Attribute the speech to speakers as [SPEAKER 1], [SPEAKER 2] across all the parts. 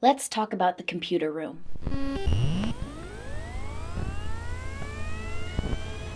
[SPEAKER 1] Let's talk about the computer room.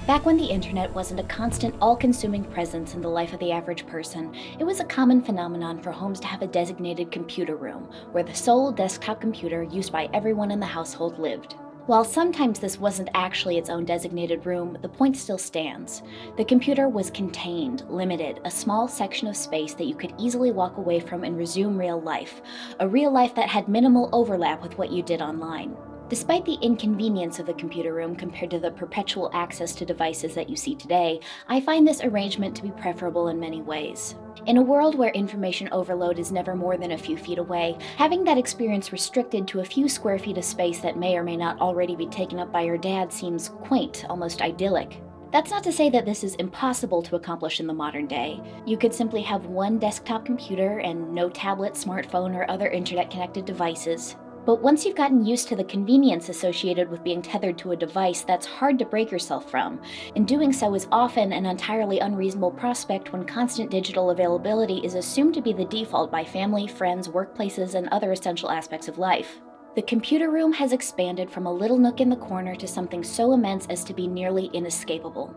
[SPEAKER 1] Back when the internet wasn't a constant, all-consuming presence in the life of the average person, it was a common phenomenon for homes to have a designated computer room, where the sole desktop computer used by everyone in the household lived. While sometimes this wasn't actually its own designated room, the point still stands. The computer was contained, limited, a small section of space that you could easily walk away from and resume real life, a real life that had minimal overlap with what you did online. Despite the inconvenience of the computer room compared to the perpetual access to devices that you see today, I find this arrangement to be preferable in many ways. In a world where information overload is never more than a few feet away, having that experience restricted to a few square feet of space that may or may not already be taken up by your dad seems quaint, almost idyllic. That's not to say that this is impossible to accomplish in the modern day. You could simply have one desktop computer and no tablet, smartphone, or other internet-connected devices. But once you've gotten used to the convenience associated with being tethered to a device, that's hard to break yourself from, and doing so is often an entirely unreasonable prospect when constant digital availability is assumed to be the default by family, friends, workplaces, and other essential aspects of life. The computer room has expanded from a little nook in the corner to something so immense as to be nearly inescapable.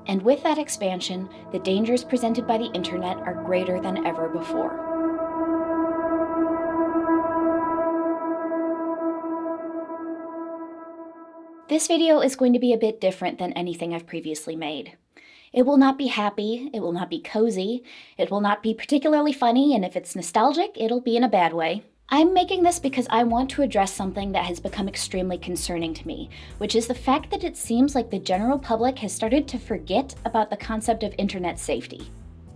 [SPEAKER 1] And with that expansion, the dangers presented by the internet are greater than ever before. This video is going to be a bit different than anything I've previously made. It will not be happy, it will not be cozy, it will not be particularly funny, and if it's nostalgic, it'll be in a bad way. I'm making this because I want to address something that has become extremely concerning to me, which is the fact that it seems like the general public has started to forget about the concept of internet safety.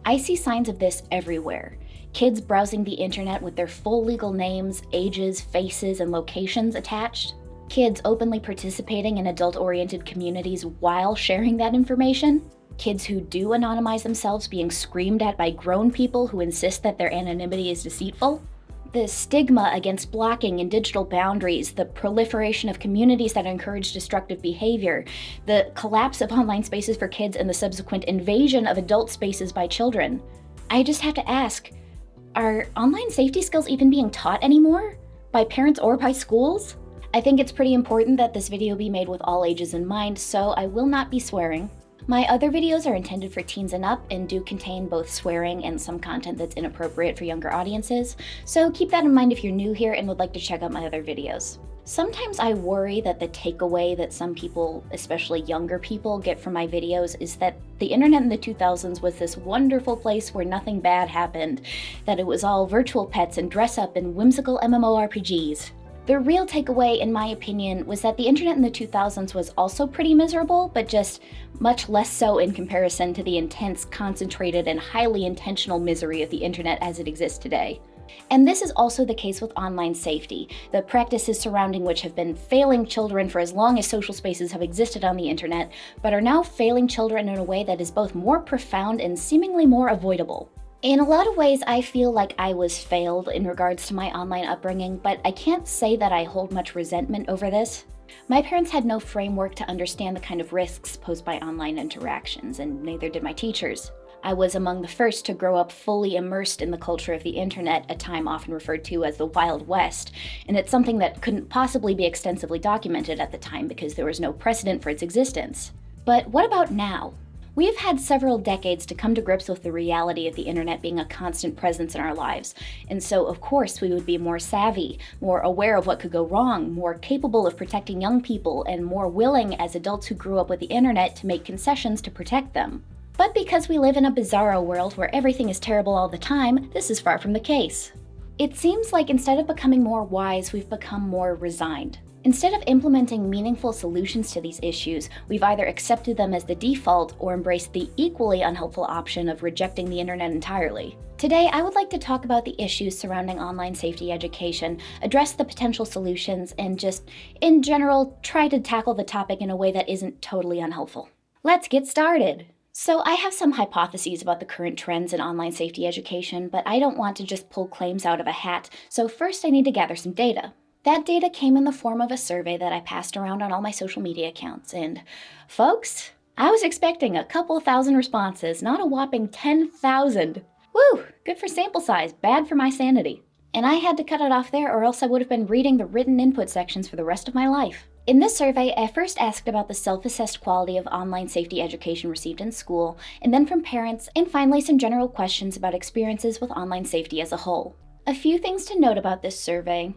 [SPEAKER 1] I see signs of this everywhere. Kids browsing the internet with their full legal names, ages, faces, and locations attached. Kids openly participating in adult-oriented communities while sharing that information. Kids who do anonymize themselves being screamed at by grown people who insist that their anonymity is deceitful. The stigma against blocking and digital boundaries, the proliferation of communities that encourage destructive behavior, the collapse of online spaces for kids and the subsequent invasion of adult spaces by children. I just have to ask, are online safety skills even being taught anymore? By parents or by schools? I think it's pretty important that this video be made with all ages in mind, so I will not be swearing. My other videos are intended for teens and up and do contain both swearing and some content that's inappropriate for younger audiences, so keep that in mind if you're new here and would like to check out my other videos. Sometimes I worry that the takeaway that some people, especially younger people, get from my videos is that the internet in the 2000s was this wonderful place where nothing bad happened, that it was all virtual pets and dress up and whimsical MMORPGs. The real takeaway, in my opinion, was that the internet in the 2000s was also pretty miserable, but just much less so in comparison to the intense, concentrated, and highly intentional misery of the internet as it exists today. And this is also the case with online safety, the practices surrounding which have been failing children for as long as social spaces have existed on the internet, but are now failing children in a way that is both more profound and seemingly more avoidable. In a lot of ways, I feel like I was failed in regards to my online upbringing, but I can't say that I hold much resentment over this. My parents had no framework to understand the kind of risks posed by online interactions, and neither did my teachers. I was among the first to grow up fully immersed in the culture of the internet, a time often referred to as the Wild West, and it's something that couldn't possibly be extensively documented at the time because there was no precedent for its existence. But what about now? We've had several decades to come to grips with the reality of the internet being a constant presence in our lives, and so of course we would be more savvy, more aware of what could go wrong, more capable of protecting young people, and more willing as adults who grew up with the internet to make concessions to protect them. But because we live in a bizarro world where everything is terrible all the time, this is far from the case. It seems like instead of becoming more wise, we've become more resigned. Instead of implementing meaningful solutions to these issues, we've either accepted them as the default or embraced the equally unhelpful option of rejecting the internet entirely. Today, I would like to talk about the issues surrounding online safety education, address the potential solutions, and just, in general, try to tackle the topic in a way that isn't totally unhelpful. Let's get started! So I have some hypotheses about the current trends in online safety education, but I don't want to just pull claims out of a hat, so first I need to gather some data. That data came in the form of a survey that I passed around on all my social media accounts, and folks, I was expecting a couple thousand responses, not a whopping 10,000. Woo, good for sample size, bad for my sanity. And I had to cut it off there, or else I would have been reading the written input sections for the rest of my life. In this survey, I first asked about the self-assessed quality of online safety education received in school, and then from parents, and finally some general questions about experiences with online safety as a whole. A few things to note about this survey.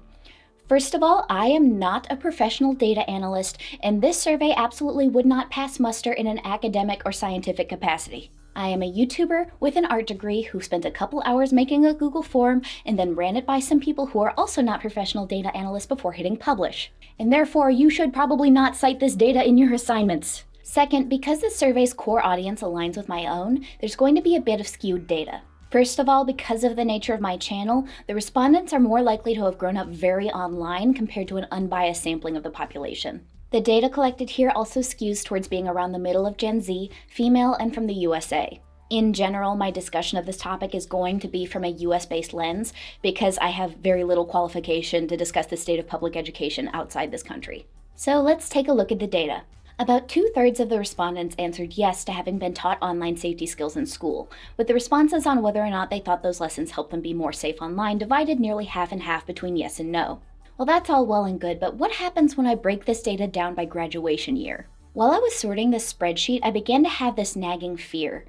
[SPEAKER 1] First of all, I am not a professional data analyst, and this survey absolutely would not pass muster in an academic or scientific capacity. I am a YouTuber with an art degree who spent a couple hours making a Google form and then ran it by some people who are also not professional data analysts before hitting publish. And therefore, you should probably not cite this data in your assignments. Second, because this survey's core audience aligns with my own, there's going to be a bit of skewed data. First of all, because of the nature of my channel, the respondents are more likely to have grown up very online compared to an unbiased sampling of the population. The data collected here also skews towards being around the middle of Gen Z, female, and from the USA. In general, my discussion of this topic is going to be from a US-based lens because I have very little qualification to discuss the state of public education outside this country. So let's take a look at the data. About 2/3 of the respondents answered yes to having been taught online safety skills in school, with the responses on whether or not they thought those lessons helped them be more safe online divided nearly half and half between yes and no. Well, that's all well and good, but what happens when I break this data down by graduation year? While I was sorting this spreadsheet, I began to have this nagging fear.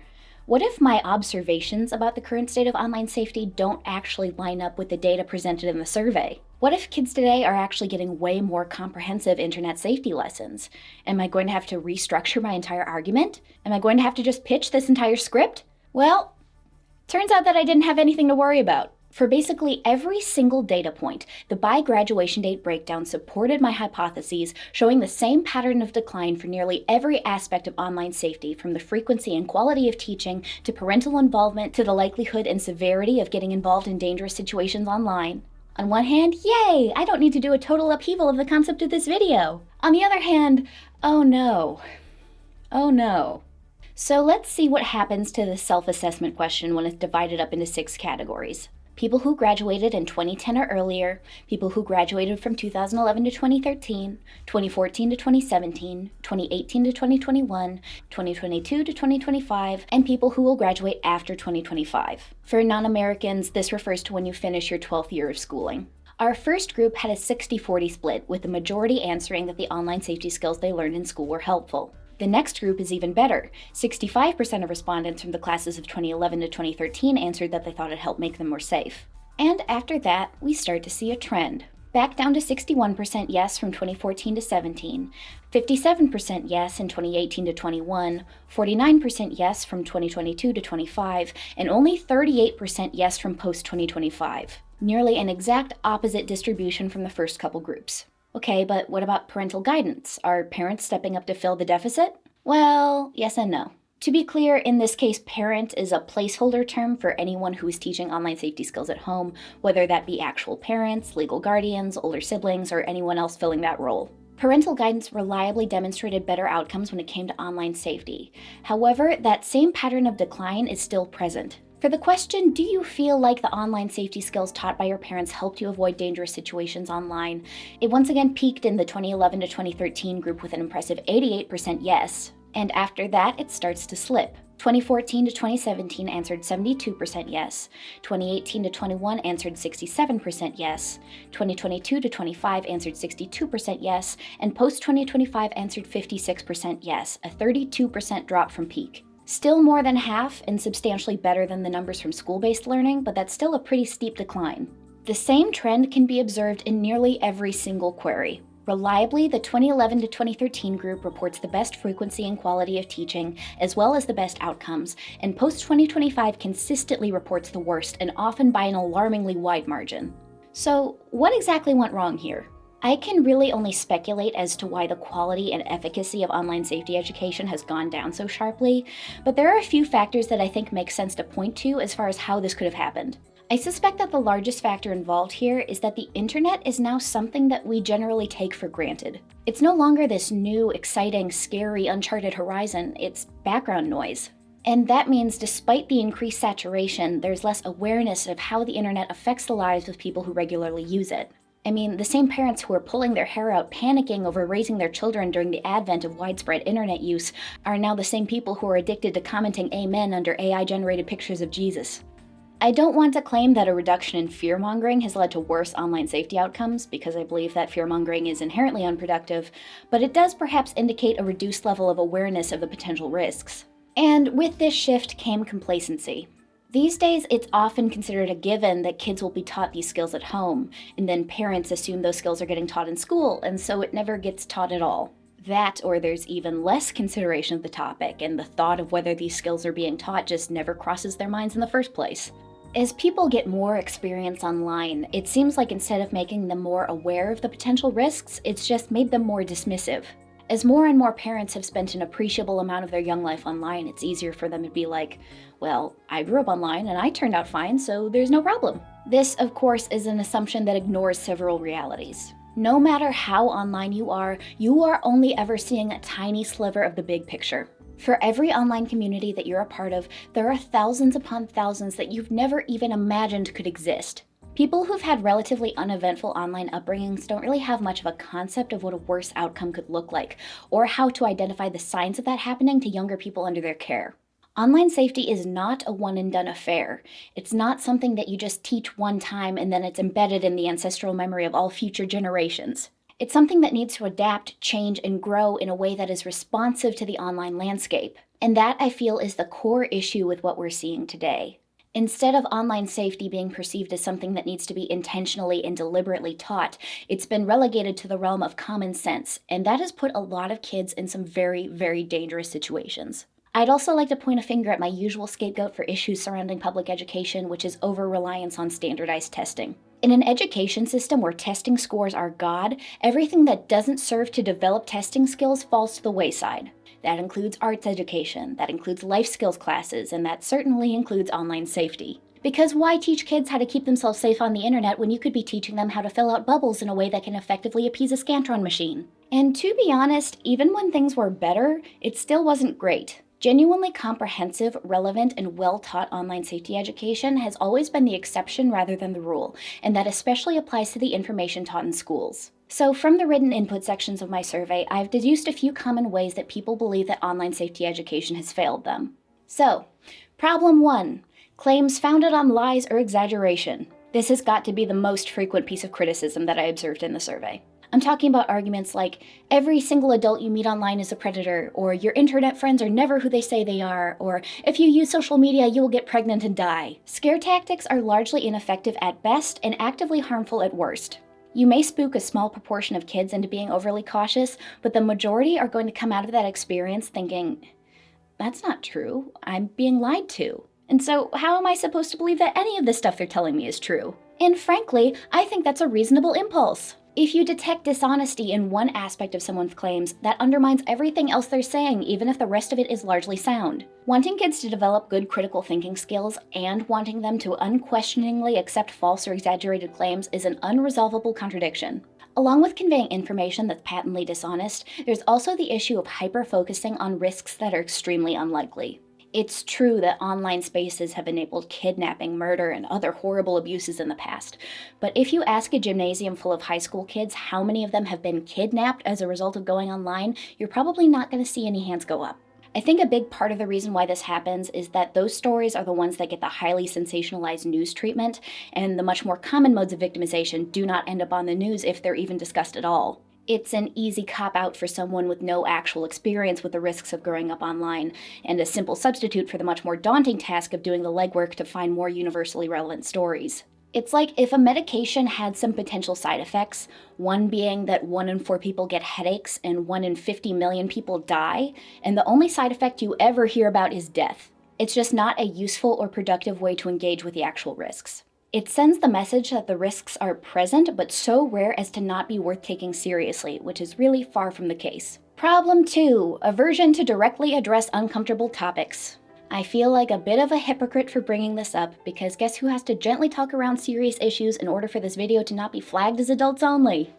[SPEAKER 1] What if my observations about the current state of online safety don't actually line up with the data presented in the survey? What if kids today are actually getting way more comprehensive internet safety lessons? Am I going to have to restructure my entire argument? Am I going to have to just pitch this entire script? Well, turns out that I didn't have anything to worry about. For basically every single data point, the by graduation date breakdown supported my hypotheses, showing the same pattern of decline for nearly every aspect of online safety, from the frequency and quality of teaching, to parental involvement, to the likelihood and severity of getting involved in dangerous situations online. On one hand, yay! I don't need to do a total upheaval of the concept of this video. On the other hand, oh no. Oh no. So let's see what happens to the self-assessment question when it's divided up into 6 categories. People who graduated in 2010 or earlier, people who graduated from 2011 to 2013, 2014 to 2017, 2018 to 2021, 2022 to 2025, and people who will graduate after 2025. For non-Americans, this refers to when you finish your 12th year of schooling. Our first group had a 60-40 split, with the majority answering that the online safety skills they learned in school were helpful. The next group is even better. 65% of respondents from the classes of 2011 to 2013 answered that they thought it helped make them more safe. And after that, we start to see a trend. Back down to 61% yes from 2014 to 17, 57% yes in 2018 to 21, 49% yes from 2022 to 25, and only 38% yes from post-2025. Nearly an exact opposite distribution from the first couple groups. Okay, but what about parental guidance? Are parents stepping up to fill the deficit? Well, yes and no. To be clear, in this case, parent is a placeholder term for anyone who is teaching online safety skills at home, whether that be actual parents, legal guardians, older siblings, or anyone else filling that role. Parental guidance reliably demonstrated better outcomes when it came to online safety. However, that same pattern of decline is still present. For the question, do you feel like the online safety skills taught by your parents helped you avoid dangerous situations online? It once again peaked in the 2011 to 2013 group with an impressive 88% yes. And after that, it starts to slip. 2014 to 2017 answered 72% yes. 2018 to 21 answered 67% yes. 2022 to 25 answered 62% yes. And post-2025 answered 56% yes, a 32% drop from peak. Still more than half and substantially better than the numbers from school-based learning, but that's still a pretty steep decline. The same trend can be observed in nearly every single query. Reliably, the 2011 to 2013 group reports the best frequency and quality of teaching, as well as the best outcomes, and post-2025 consistently reports the worst, and often by an alarmingly wide margin. So, what exactly went wrong here? I can really only speculate as to why the quality and efficacy of online safety education has gone down so sharply, but there are a few factors that I think make sense to point to as far as how this could have happened. I suspect that the largest factor involved here is that the internet is now something that we generally take for granted. It's no longer this new, exciting, scary, uncharted horizon, it's background noise. And that means despite the increased saturation, there's less awareness of how the internet affects the lives of people who regularly use it. I mean, the same parents who are pulling their hair out panicking over raising their children during the advent of widespread internet use are now the same people who are addicted to commenting amen under AI-generated pictures of Jesus. I don't want to claim that a reduction in fear-mongering has led to worse online safety outcomes, because I believe that fear-mongering is inherently unproductive, but it does perhaps indicate a reduced level of awareness of the potential risks. And with this shift came complacency. These days, it's often considered a given that kids will be taught these skills at home, and then parents assume those skills are getting taught in school, and so it never gets taught at all. That, or there's even less consideration of the topic, and the thought of whether these skills are being taught just never crosses their minds in the first place. As people get more experience online, it seems like instead of making them more aware of the potential risks, it's just made them more dismissive. As more and more parents have spent an appreciable amount of their young life online, it's easier for them to be like, well, I grew up online and I turned out fine, so there's no problem. This, of course, is an assumption that ignores several realities. No matter how online you are only ever seeing a tiny sliver of the big picture. For every online community that you're a part of, there are thousands upon thousands that you've never even imagined could exist. People who've had relatively uneventful online upbringings don't really have much of a concept of what a worse outcome could look like, or how to identify the signs of that happening to younger people under their care. Online safety is not a one-and-done affair. It's not something that you just teach one time and then it's embedded in the ancestral memory of all future generations. It's something that needs to adapt, change, and grow in a way that is responsive to the online landscape. And that, I feel, is the core issue with what we're seeing today. Instead of online safety being perceived as something that needs to be intentionally and deliberately taught, it's been relegated to the realm of common sense, and that has put a lot of kids in some very, very dangerous situations. I'd also like to point a finger at my usual scapegoat for issues surrounding public education, which is over-reliance on standardized testing. In an education system where testing scores are God, everything that doesn't serve to develop testing skills falls to the wayside. That includes arts education, that includes life skills classes, and that certainly includes online safety. Because why teach kids how to keep themselves safe on the internet when you could be teaching them how to fill out bubbles in a way that can effectively appease a Scantron machine? And to be honest, even when things were better, it still wasn't great. Genuinely comprehensive, relevant, and well-taught online safety education has always been the exception rather than the rule, and that especially applies to the information taught in schools. So from the written input sections of my survey, I've deduced a few common ways that people believe that online safety education has failed them. So, problem 1, claims founded on lies or exaggeration. This has got to be the most frequent piece of criticism that I observed in the survey. I'm talking about arguments like, every single adult you meet online is a predator, or your internet friends are never who they say they are, or if you use social media, you will get pregnant and die. Scare tactics are largely ineffective at best and actively harmful at worst. You may spook a small proportion of kids into being overly cautious, but the majority are going to come out of that experience thinking, that's not true, I'm being lied to. And so how am I supposed to believe that any of the stuff they're telling me is true? And frankly, I think that's a reasonable impulse. If you detect dishonesty in one aspect of someone's claims, that undermines everything else they're saying, even if the rest of it is largely sound. Wanting kids to develop good critical thinking skills and wanting them to unquestioningly accept false or exaggerated claims is an unresolvable contradiction. Along with conveying information that's patently dishonest, there's also the issue of hyper-focusing on risks that are extremely unlikely. It's true that online spaces have enabled kidnapping, murder, and other horrible abuses in the past. But if you ask a gymnasium full of high school kids how many of them have been kidnapped as a result of going online, you're probably not going to see any hands go up. I think a big part of the reason why this happens is that those stories are the ones that get the highly sensationalized news treatment, and the much more common modes of victimization do not end up on the news if they're even discussed at all. It's an easy cop-out for someone with no actual experience with the risks of growing up online, and a simple substitute for the much more daunting task of doing the legwork to find more universally relevant stories. It's like if a medication had some potential side effects, one being that 1 in 4 people get headaches and 1 in 50 million people die, and the only side effect you ever hear about is death. It's just not a useful or productive way to engage with the actual risks. It sends the message that the risks are present, but so rare as to not be worth taking seriously, which is really far from the case. Problem 2, aversion to directly address uncomfortable topics. I feel like a bit of a hypocrite for bringing this up, because guess who has to gently talk around serious issues in order for this video to not be flagged as adults only?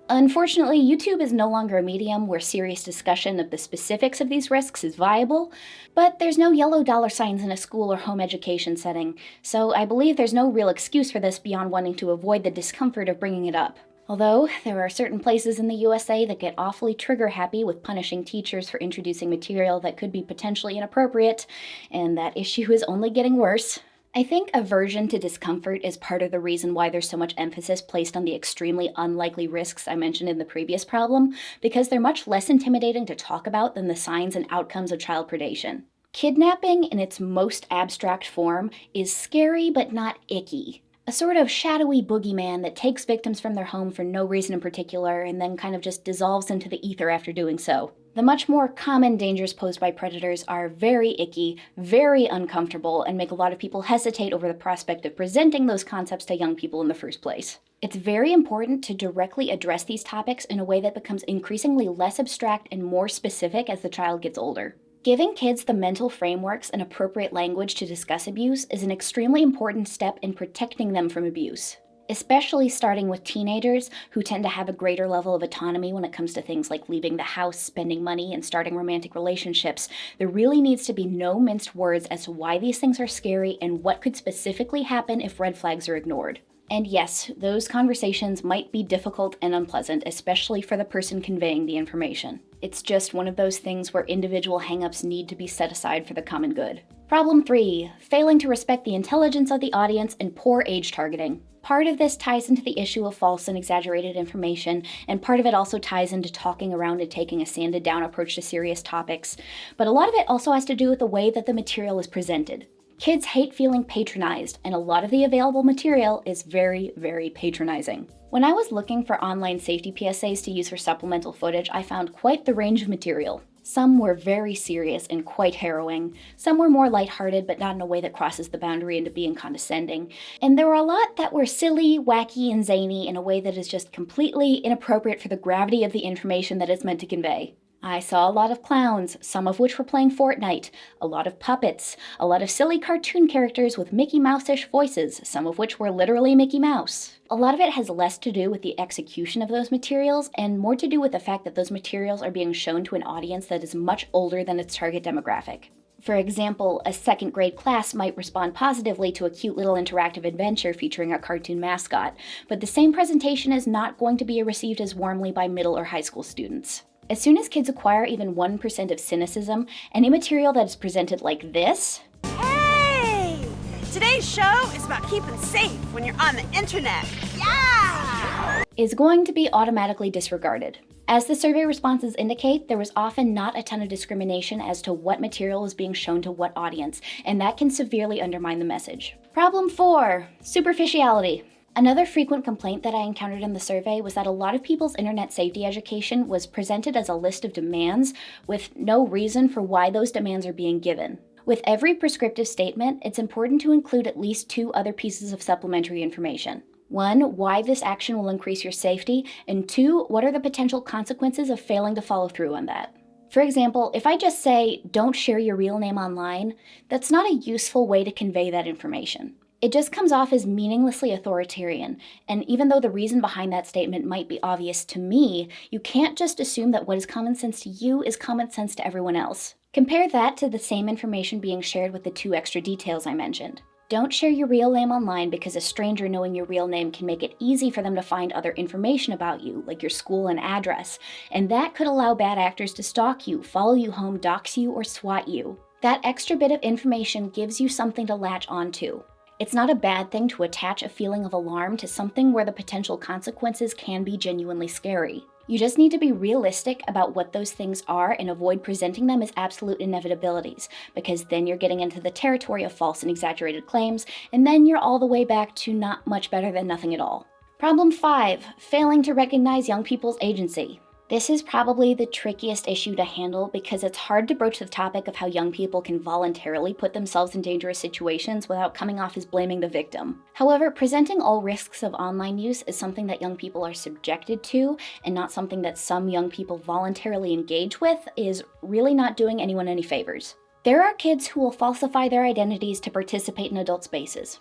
[SPEAKER 1] Unfortunately, YouTube is no longer a medium where serious discussion of the specifics of these risks is viable, but there's no yellow dollar signs in a school or home education setting, so I believe there's no real excuse for this beyond wanting to avoid the discomfort of bringing it up. Although there are certain places in the USA that get awfully trigger-happy with punishing teachers for introducing material that could be potentially inappropriate, and that issue is only getting worse. I think aversion to discomfort is part of the reason why there's so much emphasis placed on the extremely unlikely risks I mentioned in the previous problem, because they're much less intimidating to talk about than the signs and outcomes of child predation. Kidnapping, in its most abstract form, is scary but not icky. A sort of shadowy boogeyman that takes victims from their home for no reason in particular and then kind of just dissolves into the ether after doing so. The much more common dangers posed by predators are very icky, very uncomfortable, and make a lot of people hesitate over the prospect of presenting those concepts to young people in the first place. It's very important to directly address these topics in a way that becomes increasingly less abstract and more specific as the child gets older. Giving kids the mental frameworks and appropriate language to discuss abuse is an extremely important step in protecting them from abuse, especially starting with teenagers who tend to have a greater level of autonomy when it comes to things like leaving the house, spending money, and starting romantic relationships. There really needs to be no minced words as to why these things are scary and what could specifically happen if red flags are ignored. And yes, those conversations might be difficult and unpleasant, especially for the person conveying the information. It's just one of those things where individual hang-ups need to be set aside for the common good. Problem 3, failing to respect the intelligence of the audience and poor age targeting. Part of this ties into the issue of false and exaggerated information, and part of it also ties into talking around and taking a sanded down approach to serious topics. But a lot of it also has to do with the way that the material is presented. Kids hate feeling patronized, and a lot of the available material is very, very patronizing. When I was looking for online safety PSAs to use for supplemental footage, I found quite the range of material. Some were very serious and quite harrowing. Some were more lighthearted, but not in a way that crosses the boundary into being condescending. And there were a lot that were silly, wacky, and zany in a way that is just completely inappropriate for the gravity of the information that it's meant to convey. I saw a lot of clowns, some of which were playing Fortnite, a lot of puppets, a lot of silly cartoon characters with Mickey Mouse-ish voices, some of which were literally Mickey Mouse. A lot of it has less to do with the execution of those materials and more to do with the fact that those materials are being shown to an audience that is much older than its target demographic. For example, a second grade class might respond positively to a cute little interactive adventure featuring a cartoon mascot, but the same presentation is not going to be received as warmly by middle or high school students. As soon as kids acquire even 1% of cynicism, any material that is presented like this—
[SPEAKER 2] Hey! Today's show is about keeping safe when you're on the internet. Yeah!
[SPEAKER 1] is going to be automatically disregarded. As the survey responses indicate, there was often not a ton of discrimination as to what material is being shown to what audience, and that can severely undermine the message. Problem 4, superficiality. Another frequent complaint that I encountered in the survey was that a lot of people's internet safety education was presented as a list of demands with no reason for why those demands are being given. With every prescriptive statement, it's important to include at least 2 other pieces of supplementary information. 1, why this action will increase your safety, and 2, what are the potential consequences of failing to follow through on that. For example, if I just say, don't share your real name online, that's not a useful way to convey that information. It just comes off as meaninglessly authoritarian, and even though the reason behind that statement might be obvious to me, you can't just assume that what is common sense to you is common sense to everyone else. Compare that to the same information being shared with the 2 extra details I mentioned. Don't share your real name online because a stranger knowing your real name can make it easy for them to find other information about you, like your school and address, and that could allow bad actors to stalk you, follow you home, dox you, or swat you. That extra bit of information gives you something to latch onto. It's not a bad thing to attach a feeling of alarm to something where the potential consequences can be genuinely scary. You just need to be realistic about what those things are and avoid presenting them as absolute inevitabilities, because then you're getting into the territory of false and exaggerated claims, and then you're all the way back to not much better than nothing at all. Problem 5, failing to recognize young people's agency. This is probably the trickiest issue to handle because it's hard to broach the topic of how young people can voluntarily put themselves in dangerous situations without coming off as blaming the victim. However, presenting all risks of online use is something that young people are subjected to and not something that some young people voluntarily engage with is really not doing anyone any favors. There are kids who will falsify their identities to participate in adult spaces.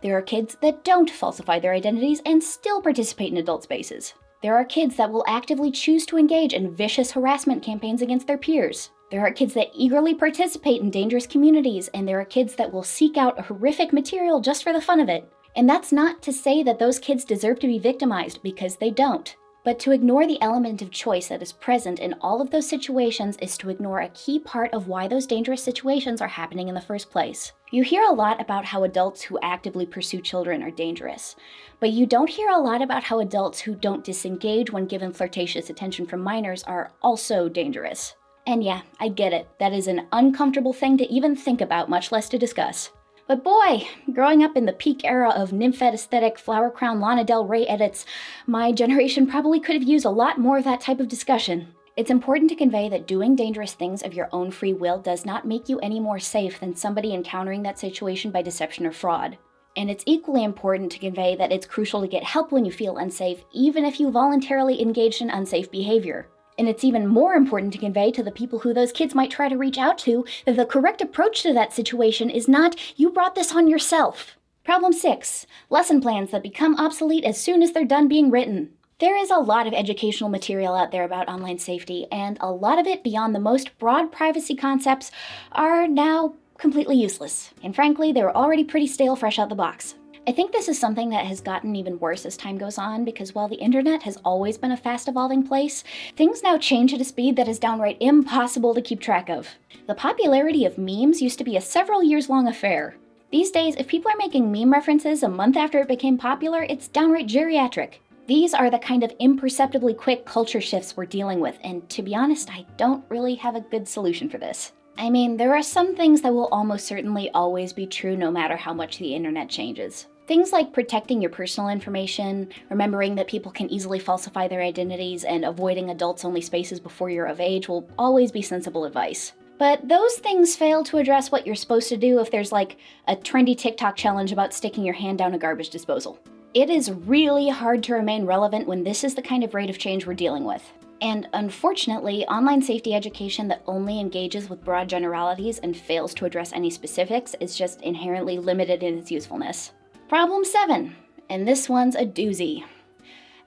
[SPEAKER 1] There are kids that don't falsify their identities and still participate in adult spaces. There are kids that will actively choose to engage in vicious harassment campaigns against their peers. There are kids that eagerly participate in dangerous communities, and there are kids that will seek out horrific material just for the fun of it. And that's not to say that those kids deserve to be victimized, because they don't. But to ignore the element of choice that is present in all of those situations is to ignore a key part of why those dangerous situations are happening in the first place. You hear a lot about how adults who actively pursue children are dangerous, but you don't hear a lot about how adults who don't disengage when given flirtatious attention from minors are also dangerous. And yeah, I get it. That is an uncomfortable thing to even think about, much less to discuss. But boy, growing up in the peak era of nymphet aesthetic, Flower Crown, Lana Del Rey edits, my generation probably could have used a lot more of that type of discussion. It's important to convey that doing dangerous things of your own free will does not make you any more safe than somebody encountering that situation by deception or fraud. And it's equally important to convey that it's crucial to get help when you feel unsafe, even if you voluntarily engaged in unsafe behavior. And it's even more important to convey to the people who those kids might try to reach out to that the correct approach to that situation is not, you brought this on yourself. Problem 6. Lesson plans that become obsolete as soon as they're done being written. There is a lot of educational material out there about online safety, and a lot of it beyond the most broad privacy concepts are now completely useless. And frankly, they were already pretty stale fresh out the box. I think this is something that has gotten even worse as time goes on, because while the internet has always been a fast evolving place, things now change at a speed that is downright impossible to keep track of. The popularity of memes used to be a several years long affair. These days, if people are making meme references a month after it became popular, it's downright geriatric. These are the kind of imperceptibly quick culture shifts we're dealing with, and to be honest, I don't really have a good solution for this. I mean, there are some things that will almost certainly always be true no matter how much the internet changes. Things like protecting your personal information, remembering that people can easily falsify their identities, and avoiding adults-only spaces before you're of age will always be sensible advice. But those things fail to address what you're supposed to do if there's like a trendy TikTok challenge about sticking your hand down a garbage disposal. It is really hard to remain relevant when this is the kind of rate of change we're dealing with. And unfortunately, online safety education that only engages with broad generalities and fails to address any specifics is just inherently limited in its usefulness. Problem 7, and this one's a doozy.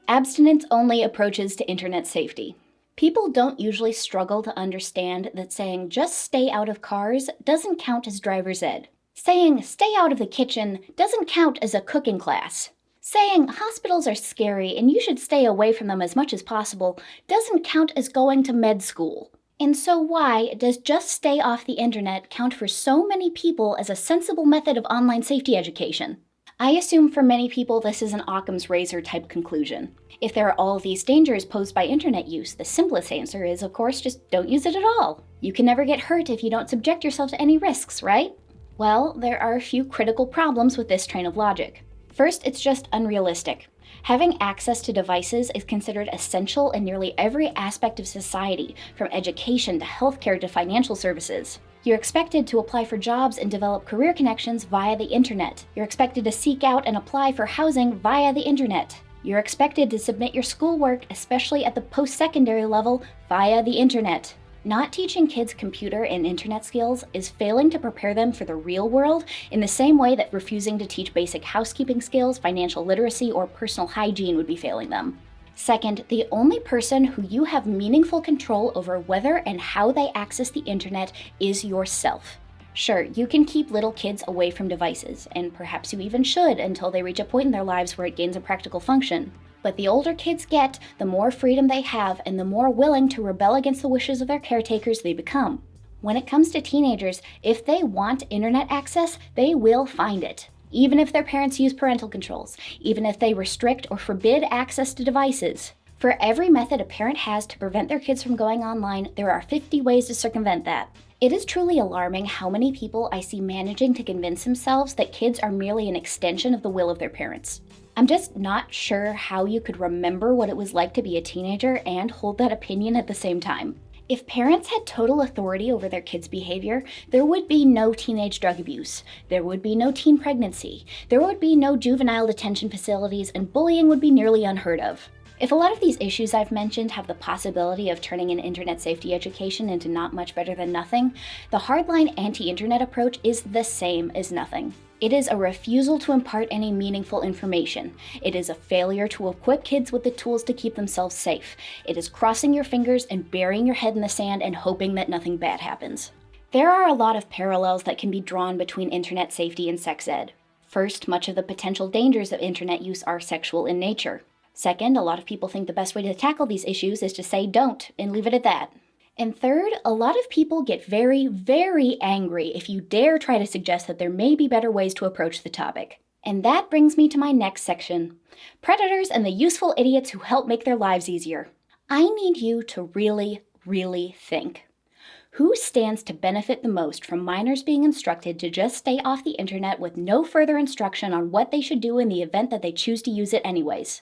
[SPEAKER 1] Abstinence-only approaches to internet safety. People don't usually struggle to understand that saying just stay out of cars doesn't count as driver's ed. Saying stay out of the kitchen doesn't count as a cooking class. Saying hospitals are scary and you should stay away from them as much as possible doesn't count as going to med school. And so why does just stay off the internet count for so many people as a sensible method of online safety education? I assume for many people this is an Occam's razor type conclusion. If there are all these dangers posed by internet use, the simplest answer is, of course, just don't use it at all. You can never get hurt if you don't subject yourself to any risks, right? Well, there are a few critical problems with this train of logic. First, it's just unrealistic. Having access to devices is considered essential in nearly every aspect of society, from education to healthcare to financial services. You're expected to apply for jobs and develop career connections via the internet. You're expected to seek out and apply for housing via the internet. You're expected to submit your schoolwork, especially at the post-secondary level, via the internet. Not teaching kids computer and internet skills is failing to prepare them for the real world in the same way that refusing to teach basic housekeeping skills, financial literacy, or personal hygiene would be failing them. Second, the only person who you have meaningful control over whether and how they access the internet is yourself. Sure, you can keep little kids away from devices, and perhaps you even should until they reach a point in their lives where it gains a practical function. But the older kids get, the more freedom they have, and the more willing to rebel against the wishes of their caretakers they become. When it comes to teenagers, if they want internet access, they will find it. Even if their parents use parental controls, even if they restrict or forbid access to devices. For every method a parent has to prevent their kids from going online, there are 50 ways to circumvent that. It is truly alarming how many people I see managing to convince themselves that kids are merely an extension of the will of their parents. I'm just not sure how you could remember what it was like to be a teenager and hold that opinion at the same time. If parents had total authority over their kids' behavior, there would be no teenage drug abuse, there would be no teen pregnancy, there would be no juvenile detention facilities, and bullying would be nearly unheard of. If a lot of these issues I've mentioned have the possibility of turning an internet safety education into not much better than nothing, the hardline anti-internet approach is the same as nothing. It is a refusal to impart any meaningful information. It is a failure to equip kids with the tools to keep themselves safe. It is crossing your fingers and burying your head in the sand and hoping that nothing bad happens. There are a lot of parallels that can be drawn between internet safety and sex ed. First, much of the potential dangers of internet use are sexual in nature. Second, a lot of people think the best way to tackle these issues is to say don't and leave it at that. And third, a lot of people get very, very angry if you dare try to suggest that there may be better ways to approach the topic. And that brings me to my next section: predators and the useful idiots who help make their lives easier. I need you to really, really think. Who stands to benefit the most from minors being instructed to just stay off the internet with no further instruction on what they should do in the event that they choose to use it anyways?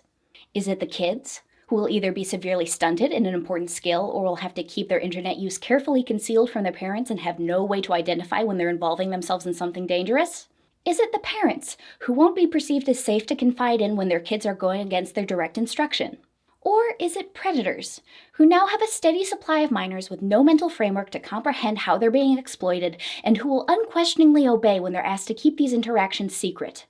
[SPEAKER 1] Is it the kids, who will either be severely stunted in an important skill or will have to keep their internet use carefully concealed from their parents and have no way to identify when they're involving themselves in something dangerous? Is it the parents, who won't be perceived as safe to confide in when their kids are going against their direct instruction? Or is it predators, who now have a steady supply of minors with no mental framework to comprehend how they're being exploited and who will unquestioningly obey when they're asked to keep these interactions secret?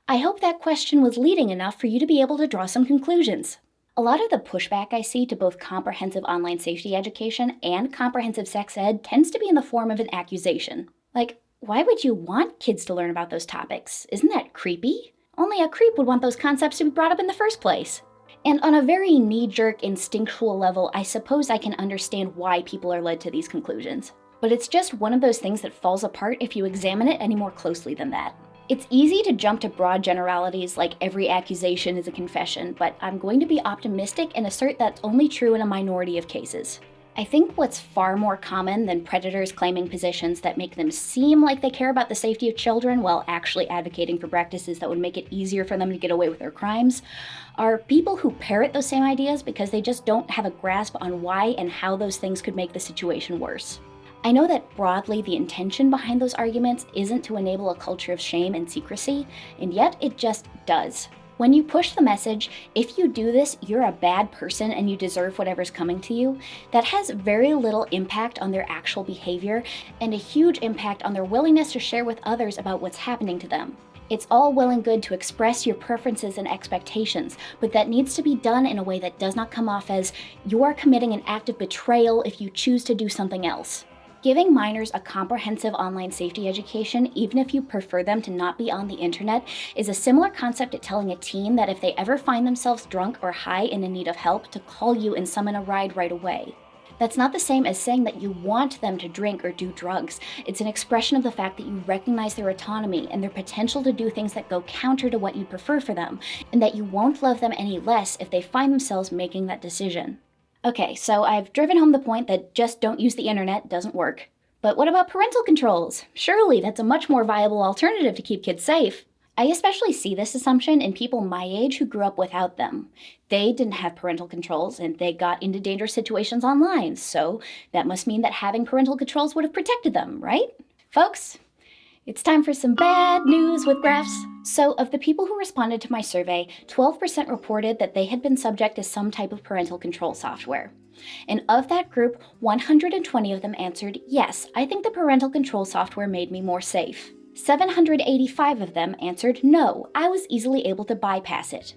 [SPEAKER 1] I hope that question was leading enough for you to be able to draw some conclusions. A lot of the pushback I see to both comprehensive online safety education and comprehensive sex ed tends to be in the form of an accusation. Like, why would you want kids to learn about those topics? Isn't that creepy? Only a creep would want those concepts to be brought up in the first place. And on a very knee-jerk, instinctual level, I suppose I can understand why people are led to these conclusions. But it's just one of those things that falls apart if you examine it any more closely than that. It's easy to jump to broad generalities like every accusation is a confession, but I'm going to be optimistic and assert that's only true in a minority of cases. I think what's far more common than predators claiming positions that make them seem like they care about the safety of children while actually advocating for practices that would make it easier for them to get away with their crimes are people who parrot those same ideas because they just don't have a grasp on why and how those things could make the situation worse. I know that broadly the intention behind those arguments isn't to enable a culture of shame and secrecy, and yet it just does. When you push the message, if you do this, you're a bad person and you deserve whatever's coming to you, that has very little impact on their actual behavior and a huge impact on their willingness to share with others about what's happening to them. It's all well and good to express your preferences and expectations, but that needs to be done in a way that does not come off as you are committing an act of betrayal if you choose to do something else. Giving minors a comprehensive online safety education, even if you prefer them to not be on the internet, is a similar concept to telling a teen that if they ever find themselves drunk or high and in need of help, to call you and summon a ride right away. That's not the same as saying that you want them to drink or do drugs. It's an expression of the fact that you recognize their autonomy and their potential to do things that go counter to what you prefer for them, and that you won't love them any less if they find themselves making that decision. Okay, so I've driven home the point that just don't use the internet doesn't work. But what about parental controls? Surely that's a much more viable alternative to keep kids safe. I especially see this assumption in people my age who grew up without them. They didn't have parental controls and they got into dangerous situations online, so that must mean that having parental controls would have protected them, right? Folks, it's time for some bad news with graphs. So of the people who responded to my survey, 12% reported that they had been subject to some type of parental control software. And of that group, 120 of them answered, yes, I think the parental control software made me more safe. 785 of them answered, no, I was easily able to bypass it.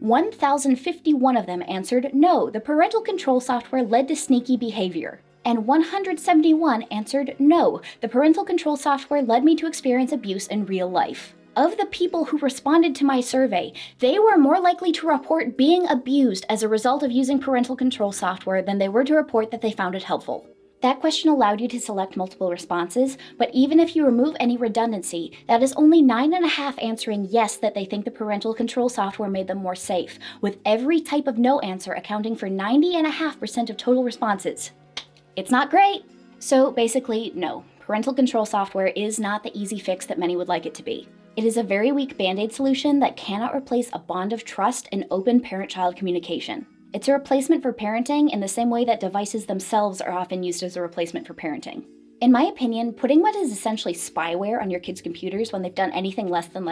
[SPEAKER 1] 1,051 of them answered, no, the parental control software led to sneaky behavior. And 171 answered, no, the parental control software led me to experience abuse in real life. Of the people who responded to my survey, they were more likely to report being abused as a result of using parental control software than they were to report that they found it helpful. That question allowed you to select multiple responses, but even if you remove any redundancy, that is only 9.5 answering yes that they think the parental control software made them more safe, with every type of no answer accounting for 90.5% of total responses. It's not great! So basically, no. Parental control software is not the easy fix that many would like it to be. It is a very weak band-aid solution that cannot replace a bond of trust and open parent-child communication. It's a replacement for parenting in the same way that devices themselves are often used as a replacement for parenting. In my opinion, putting what is essentially spyware on your kids' computers when they've done anything less than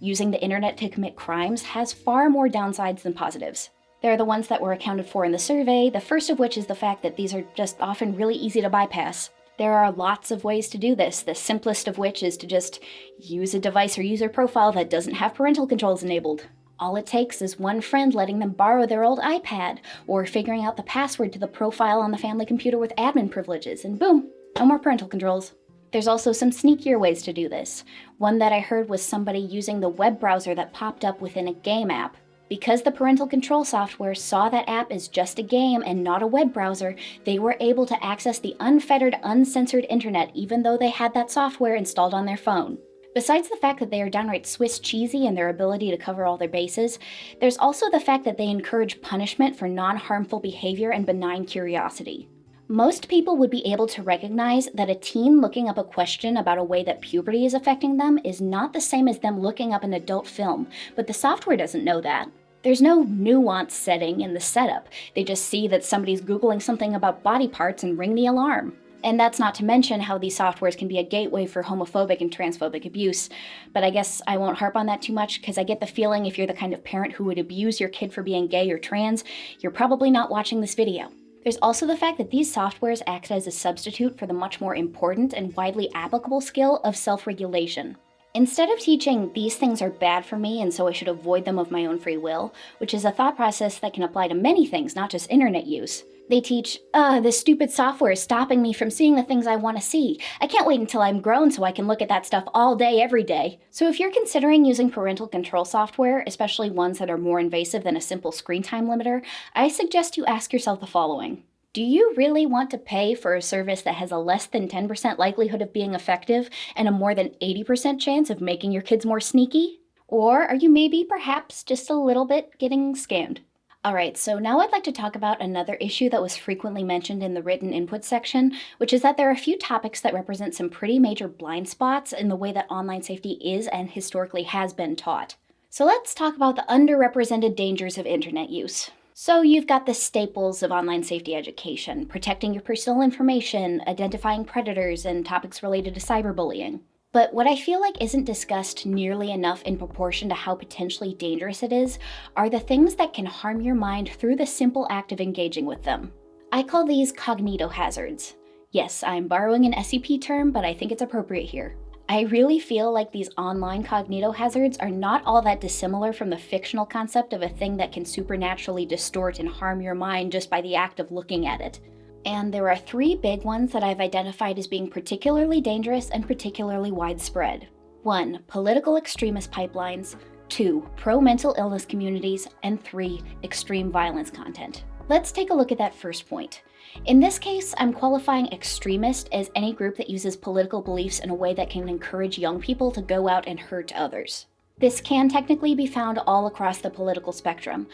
[SPEAKER 1] using the internet to commit crimes has far more downsides than positives. There are the ones that were accounted for in the survey, the first of which is the fact that these are just often really easy to bypass. There are lots of ways to do this, the simplest of which is to just use a device or user profile that doesn't have parental controls enabled. All it takes is one friend letting them borrow their old iPad, or figuring out the password to the profile on the family computer with admin privileges, and boom, no more parental controls. There's also some sneakier ways to do this. One that I heard was somebody using the web browser that popped up within a game app. Because the parental control software saw that app as just a game and not a web browser, they were able to access the unfettered, uncensored internet even though they had that software installed on their phone. Besides the fact that they are downright Swiss cheesy in their ability to cover all their bases, there's also the fact that they encourage punishment for non-harmful behavior and benign curiosity. Most people would be able to recognize that a teen looking up a question about a way that puberty is affecting them is not the same as them looking up an adult film, but the software doesn't know that. There's no nuance setting in the setup. They just see that somebody's Googling something about body parts and ring the alarm. And that's not to mention how these softwares can be a gateway for homophobic and transphobic abuse. But I guess I won't harp on that too much because I get the feeling if you're the kind of parent who would abuse your kid for being gay or trans, you're probably not watching this video. There's also the fact that these softwares act as a substitute for the much more important and widely applicable skill of self-regulation. Instead of teaching these things are bad for me and so I should avoid them of my own free will, which is a thought process that can apply to many things, not just internet use, they teach, this stupid software is stopping me from seeing the things I want to see. I can't wait until I'm grown so I can look at that stuff all day, every day. So if you're considering using parental control software, especially ones that are more invasive than a simple screen time limiter, I suggest you ask yourself the following. Do you really want to pay for a service that has a less than 10% likelihood of being effective and a more than 80% chance of making your kids more sneaky? Or are you maybe perhaps just a little bit getting scammed? Alright, so now I'd like to talk about another issue that was frequently mentioned in the written input section, which is that there are a few topics that represent some pretty major blind spots in the way that online safety is and historically has been taught. So let's talk about the underrepresented dangers of internet use. So you've got the staples of online safety education, protecting your personal information, identifying predators, and topics related to cyberbullying. But what I feel like isn't discussed nearly enough in proportion to how potentially dangerous it is are the things that can harm your mind through the simple act of engaging with them. I call these cognitohazards. Yes, I'm borrowing an SCP term, but I think it's appropriate here. I really feel like these online cognitohazards are not all that dissimilar from the fictional concept of a thing that can supernaturally distort and harm your mind just by the act of looking at it. And there are three big ones that I've identified as being particularly dangerous and particularly widespread. 1. Political extremist pipelines. 2. Pro-mental illness communities. And 3. Extreme violence content. Let's take a look at that first point. In this case, I'm qualifying extremist as any group that uses political beliefs in a way that can encourage young people to go out and hurt others. This can technically be found all across the political spectrum,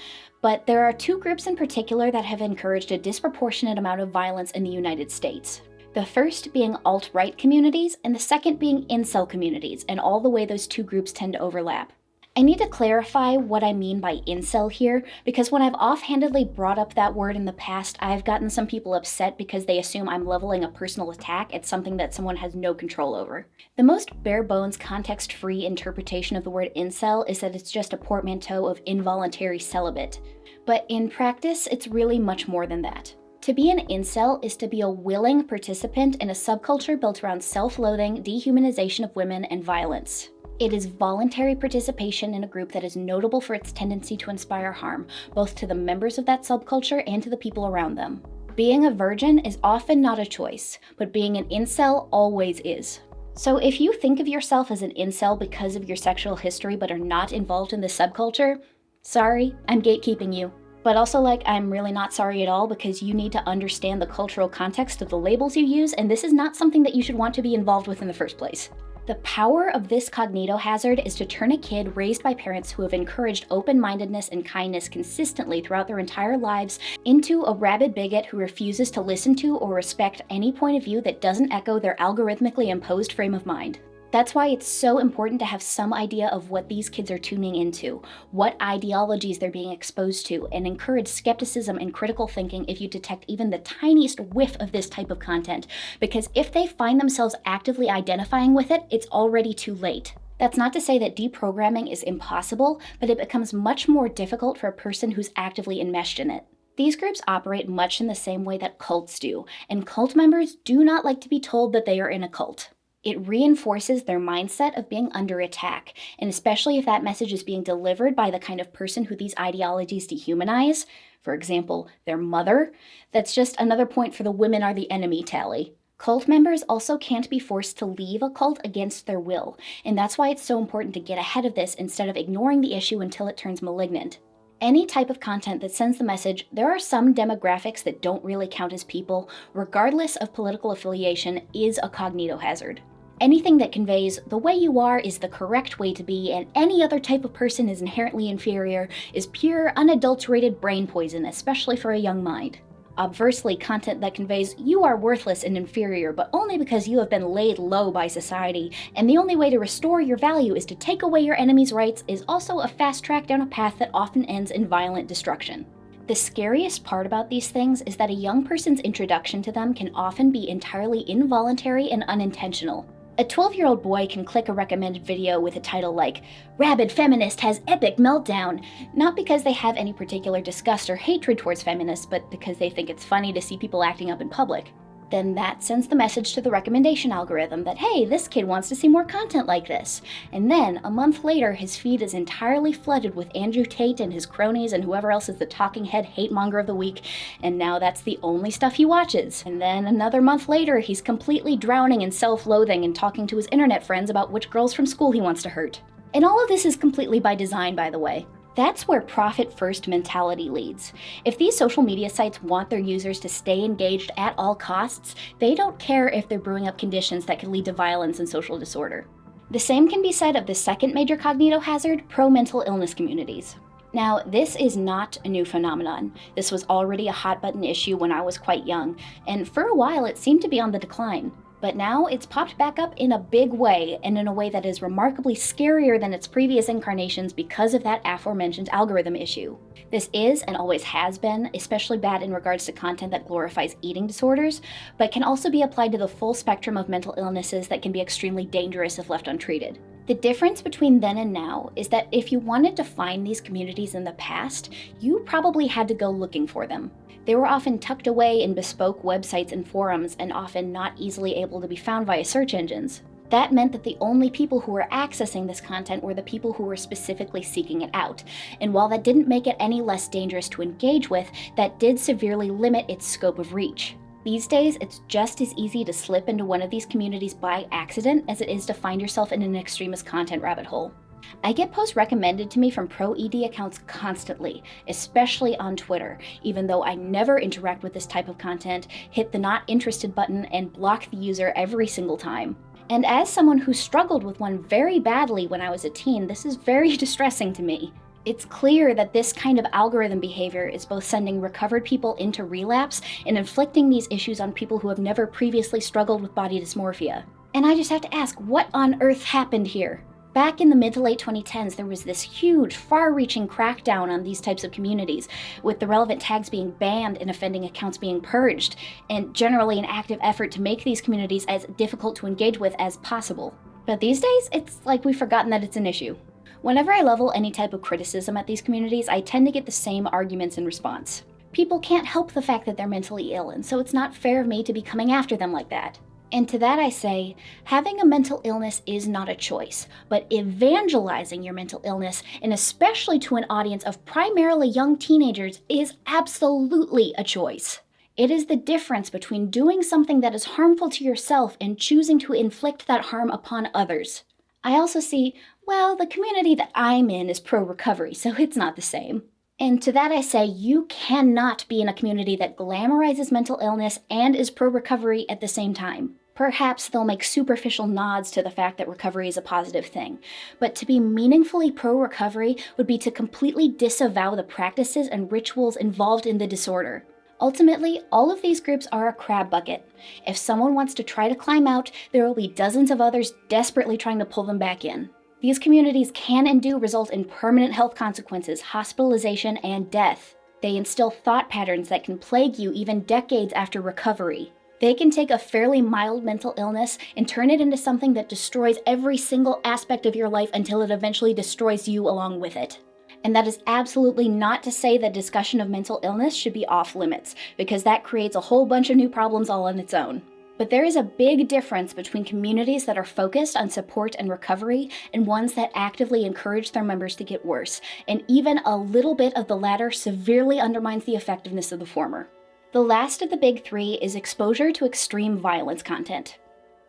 [SPEAKER 1] but there are two groups in particular that have encouraged a disproportionate amount of violence in the United States. The first being alt-right communities, and the second being incel communities, and all the way those two groups tend to overlap. I need to clarify what I mean by incel here, because when I've offhandedly brought up that word in the past, I've gotten some people upset because they assume I'm leveling a personal attack at something that someone has no control over. The most bare-bones, context-free interpretation of the word incel is that it's just a portmanteau of involuntary celibate. But in practice, it's really much more than that. To be an incel is to be a willing participant in a subculture built around self-loathing, dehumanization of women, and violence. It is voluntary participation in a group that is notable for its tendency to inspire harm, both to the members of that subculture and to the people around them. Being a virgin is often not a choice, but being an incel always is. So if you think of yourself as an incel because of your sexual history but are not involved in this subculture, sorry, I'm gatekeeping you. But also, I'm really not sorry at all because you need to understand the cultural context of the labels you use, and this is not something that you should want to be involved with in the first place. The power of this cognitohazard is to turn a kid raised by parents who have encouraged open-mindedness and kindness consistently throughout their entire lives into a rabid bigot who refuses to listen to or respect any point of view that doesn't echo their algorithmically imposed frame of mind. That's why it's so important to have some idea of what these kids are tuning into, what ideologies they're being exposed to, and encourage skepticism and critical thinking if you detect even the tiniest whiff of this type of content, because if they find themselves actively identifying with it, it's already too late. That's not to say that deprogramming is impossible, but it becomes much more difficult for a person who's actively enmeshed in it. These groups operate much in the same way that cults do, and cult members do not like to be told that they are in a cult. It reinforces their mindset of being under attack, and especially if that message is being delivered by the kind of person who these ideologies dehumanize, for example, their mother, that's just another point for the women are the enemy tally. Cult members also can't be forced to leave a cult against their will, and that's why it's so important to get ahead of this instead of ignoring the issue until it turns malignant. Any type of content that sends the message, there are some demographics that don't really count as people, regardless of political affiliation, is a cognitohazard. Anything that conveys the way you are is the correct way to be and any other type of person is inherently inferior is pure, unadulterated brain poison, especially for a young mind. Obversely, content that conveys you are worthless and inferior, but only because you have been laid low by society, and the only way to restore your value is to take away your enemy's rights, is also a fast track down a path that often ends in violent destruction. The scariest part about these things is that a young person's introduction to them can often be entirely involuntary and unintentional. A 12-year-old boy can click a recommended video with a title like, "Rabid Feminist Has Epic Meltdown," not because they have any particular disgust or hatred towards feminists, but because they think it's funny to see people acting up in public. Then that sends the message to the recommendation algorithm that, hey, this kid wants to see more content like this. And then, a month later, his feed is entirely flooded with Andrew Tate and his cronies and whoever else is the talking head hate monger of the week, and now that's the only stuff he watches. And then another month later, he's completely drowning in self-loathing and talking to his internet friends about which girls from school he wants to hurt. And all of this is completely by design, by the way. That's where profit-first mentality leads. If these social media sites want their users to stay engaged at all costs, they don't care if they're brewing up conditions that could lead to violence and social disorder. The same can be said of the second major cognitohazard, pro-mental illness communities. Now, this is not a new phenomenon. This was already a hot-button issue when I was quite young, and for a while it seemed to be on the decline. But now it's popped back up in a big way, and in a way that is remarkably scarier than its previous incarnations because of that aforementioned algorithm issue. This is, and always has been, especially bad in regards to content that glorifies eating disorders, but can also be applied to the full spectrum of mental illnesses that can be extremely dangerous if left untreated. The difference between then and now is that if you wanted to find these communities in the past, you probably had to go looking for them. They were often tucked away in bespoke websites and forums, and often not easily able to be found via search engines. That meant that the only people who were accessing this content were the people who were specifically seeking it out. And while that didn't make it any less dangerous to engage with, that did severely limit its scope of reach. These days, it's just as easy to slip into one of these communities by accident as it is to find yourself in an extremist content rabbit hole. I get posts recommended to me from pro-ED accounts constantly, especially on Twitter, even though I never interact with this type of content, hit the not interested button, and block the user every single time. And as someone who struggled with one very badly when I was a teen, this is very distressing to me. It's clear that this kind of algorithm behavior is both sending recovered people into relapse and inflicting these issues on people who have never previously struggled with body dysmorphia. And I just have to ask, what on earth happened here? Back in the mid to late 2010s, there was this huge, far-reaching crackdown on these types of communities, with the relevant tags being banned and offending accounts being purged, and generally an active effort to make these communities as difficult to engage with as possible. But these days, it's like we've forgotten that it's an issue. Whenever I level any type of criticism at these communities, I tend to get the same arguments in response. People can't help the fact that they're mentally ill, and so it's not fair of me to be coming after them like that. And to that I say, having a mental illness is not a choice, but evangelizing your mental illness, and especially to an audience of primarily young teenagers, is absolutely a choice. It is the difference between doing something that is harmful to yourself and choosing to inflict that harm upon others. I also see, well, the community that I'm in is pro-recovery, so it's not the same. And to that I say, you cannot be in a community that glamorizes mental illness and is pro-recovery at the same time. Perhaps they'll make superficial nods to the fact that recovery is a positive thing, but to be meaningfully pro-recovery would be to completely disavow the practices and rituals involved in the disorder. Ultimately, all of these groups are a crab bucket. If someone wants to try to climb out, there will be dozens of others desperately trying to pull them back in. These communities can and do result in permanent health consequences, hospitalization, and death. They instill thought patterns that can plague you even decades after recovery. They can take a fairly mild mental illness and turn it into something that destroys every single aspect of your life until it eventually destroys you along with it. And that is absolutely not to say that discussion of mental illness should be off limits, because that creates a whole bunch of new problems all on its own. But there is a big difference between communities that are focused on support and recovery and ones that actively encourage their members to get worse, and even a little bit of the latter severely undermines the effectiveness of the former. The last of the big three is exposure to extreme violence content.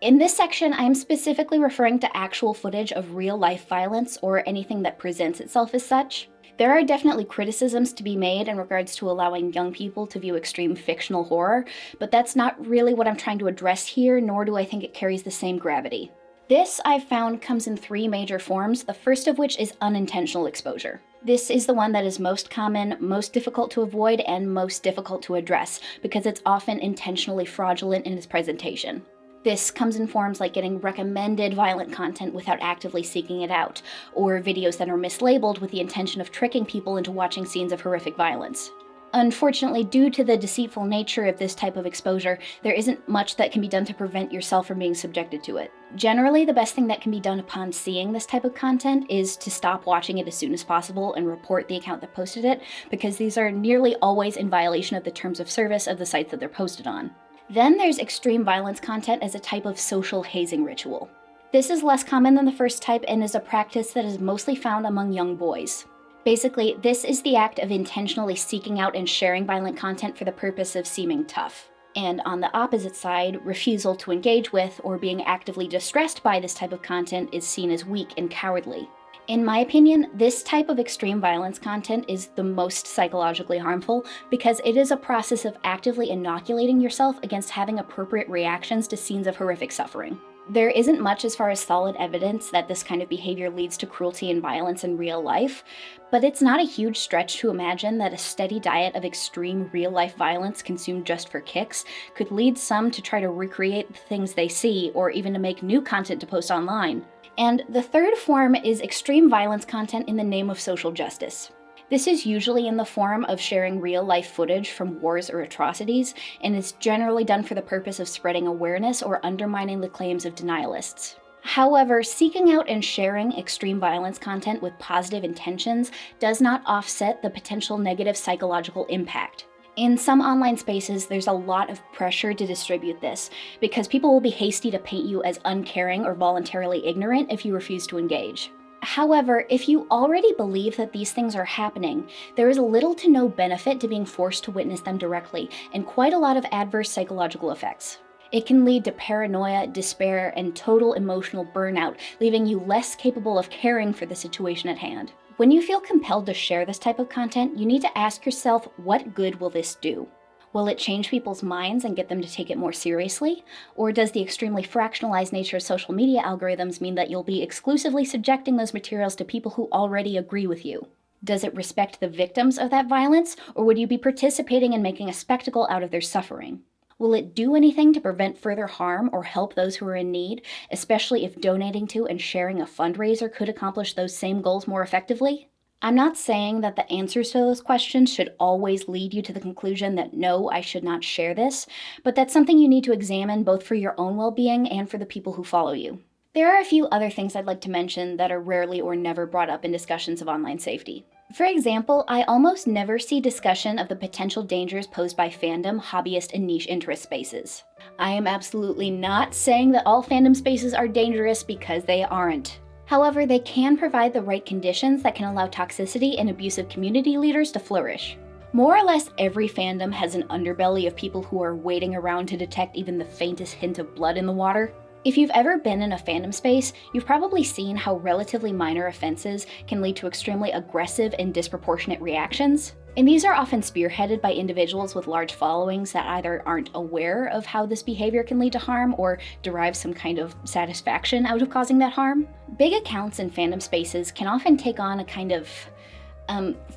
[SPEAKER 1] In this section, I'm specifically referring to actual footage of real-life violence or anything that presents itself as such. There are definitely criticisms to be made in regards to allowing young people to view extreme fictional horror, but that's not really what I'm trying to address here, nor do I think it carries the same gravity. This, I've found, comes in three major forms, the first of which is unintentional exposure. This is the one that is most common, most difficult to avoid, and most difficult to address, because it's often intentionally fraudulent in its presentation. This comes in forms like getting recommended violent content without actively seeking it out, or videos that are mislabeled with the intention of tricking people into watching scenes of horrific violence. Unfortunately, due to the deceitful nature of this type of exposure, there isn't much that can be done to prevent yourself from being subjected to it. Generally, the best thing that can be done upon seeing this type of content is to stop watching it as soon as possible and report the account that posted it, because these are nearly always in violation of the terms of service of the sites that they're posted on. Then there's extreme violence content as a type of social hazing ritual. This is less common than the first type and is a practice that is mostly found among young boys. Basically, this is the act of intentionally seeking out and sharing violent content for the purpose of seeming tough. And on the opposite side, refusal to engage with or being actively distressed by this type of content is seen as weak and cowardly. In my opinion, this type of extreme violence content is the most psychologically harmful because it is a process of actively inoculating yourself against having appropriate reactions to scenes of horrific suffering. There isn't much as far as solid evidence that this kind of behavior leads to cruelty and violence in real life, but it's not a huge stretch to imagine that a steady diet of extreme real-life violence consumed just for kicks could lead some to try to recreate the things they see or even to make new content to post online. And the third form is extreme violence content in the name of social justice. This is usually in the form of sharing real-life footage from wars or atrocities, and is generally done for the purpose of spreading awareness or undermining the claims of denialists. However, seeking out and sharing extreme violence content with positive intentions does not offset the potential negative psychological impact. In some online spaces, there's a lot of pressure to distribute this, because people will be hasty to paint you as uncaring or voluntarily ignorant if you refuse to engage. However, if you already believe that these things are happening, there is little to no benefit to being forced to witness them directly, and quite a lot of adverse psychological effects. It can lead to paranoia, despair, and total emotional burnout, leaving you less capable of caring for the situation at hand. When you feel compelled to share this type of content, you need to ask yourself, what good will this do? Will it change people's minds and get them to take it more seriously? Or does the extremely fractionalized nature of social media algorithms mean that you'll be exclusively subjecting those materials to people who already agree with you? Does it respect the victims of that violence, or would you be participating in making a spectacle out of their suffering? Will it do anything to prevent further harm or help those who are in need, especially if donating to and sharing a fundraiser could accomplish those same goals more effectively? I'm not saying that the answers to those questions should always lead you to the conclusion that no, I should not share this, but that's something you need to examine both for your own well-being and for the people who follow you. There are a few other things I'd like to mention that are rarely or never brought up in discussions of online safety. For example, I almost never see discussion of the potential dangers posed by fandom, hobbyist, and niche interest spaces. I am absolutely not saying that all fandom spaces are dangerous, because they aren't. However, they can provide the right conditions that can allow toxicity and abusive community leaders to flourish. More or less every fandom has an underbelly of people who are waiting around to detect even the faintest hint of blood in the water. If you've ever been in a fandom space, you've probably seen how relatively minor offenses can lead to extremely aggressive and disproportionate reactions. And these are often spearheaded by individuals with large followings that either aren't aware of how this behavior can lead to harm or derive some kind of satisfaction out of causing that harm. Big accounts in fandom spaces can often take on a kind of,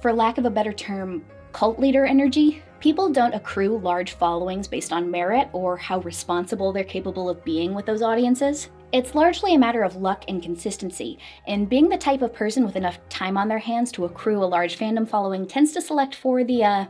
[SPEAKER 1] for lack of a better term, cult leader energy. People don't accrue large followings based on merit or how responsible they're capable of being with those audiences. It's largely a matter of luck and consistency, and being the type of person with enough time on their hands to accrue a large fandom following tends to select for the,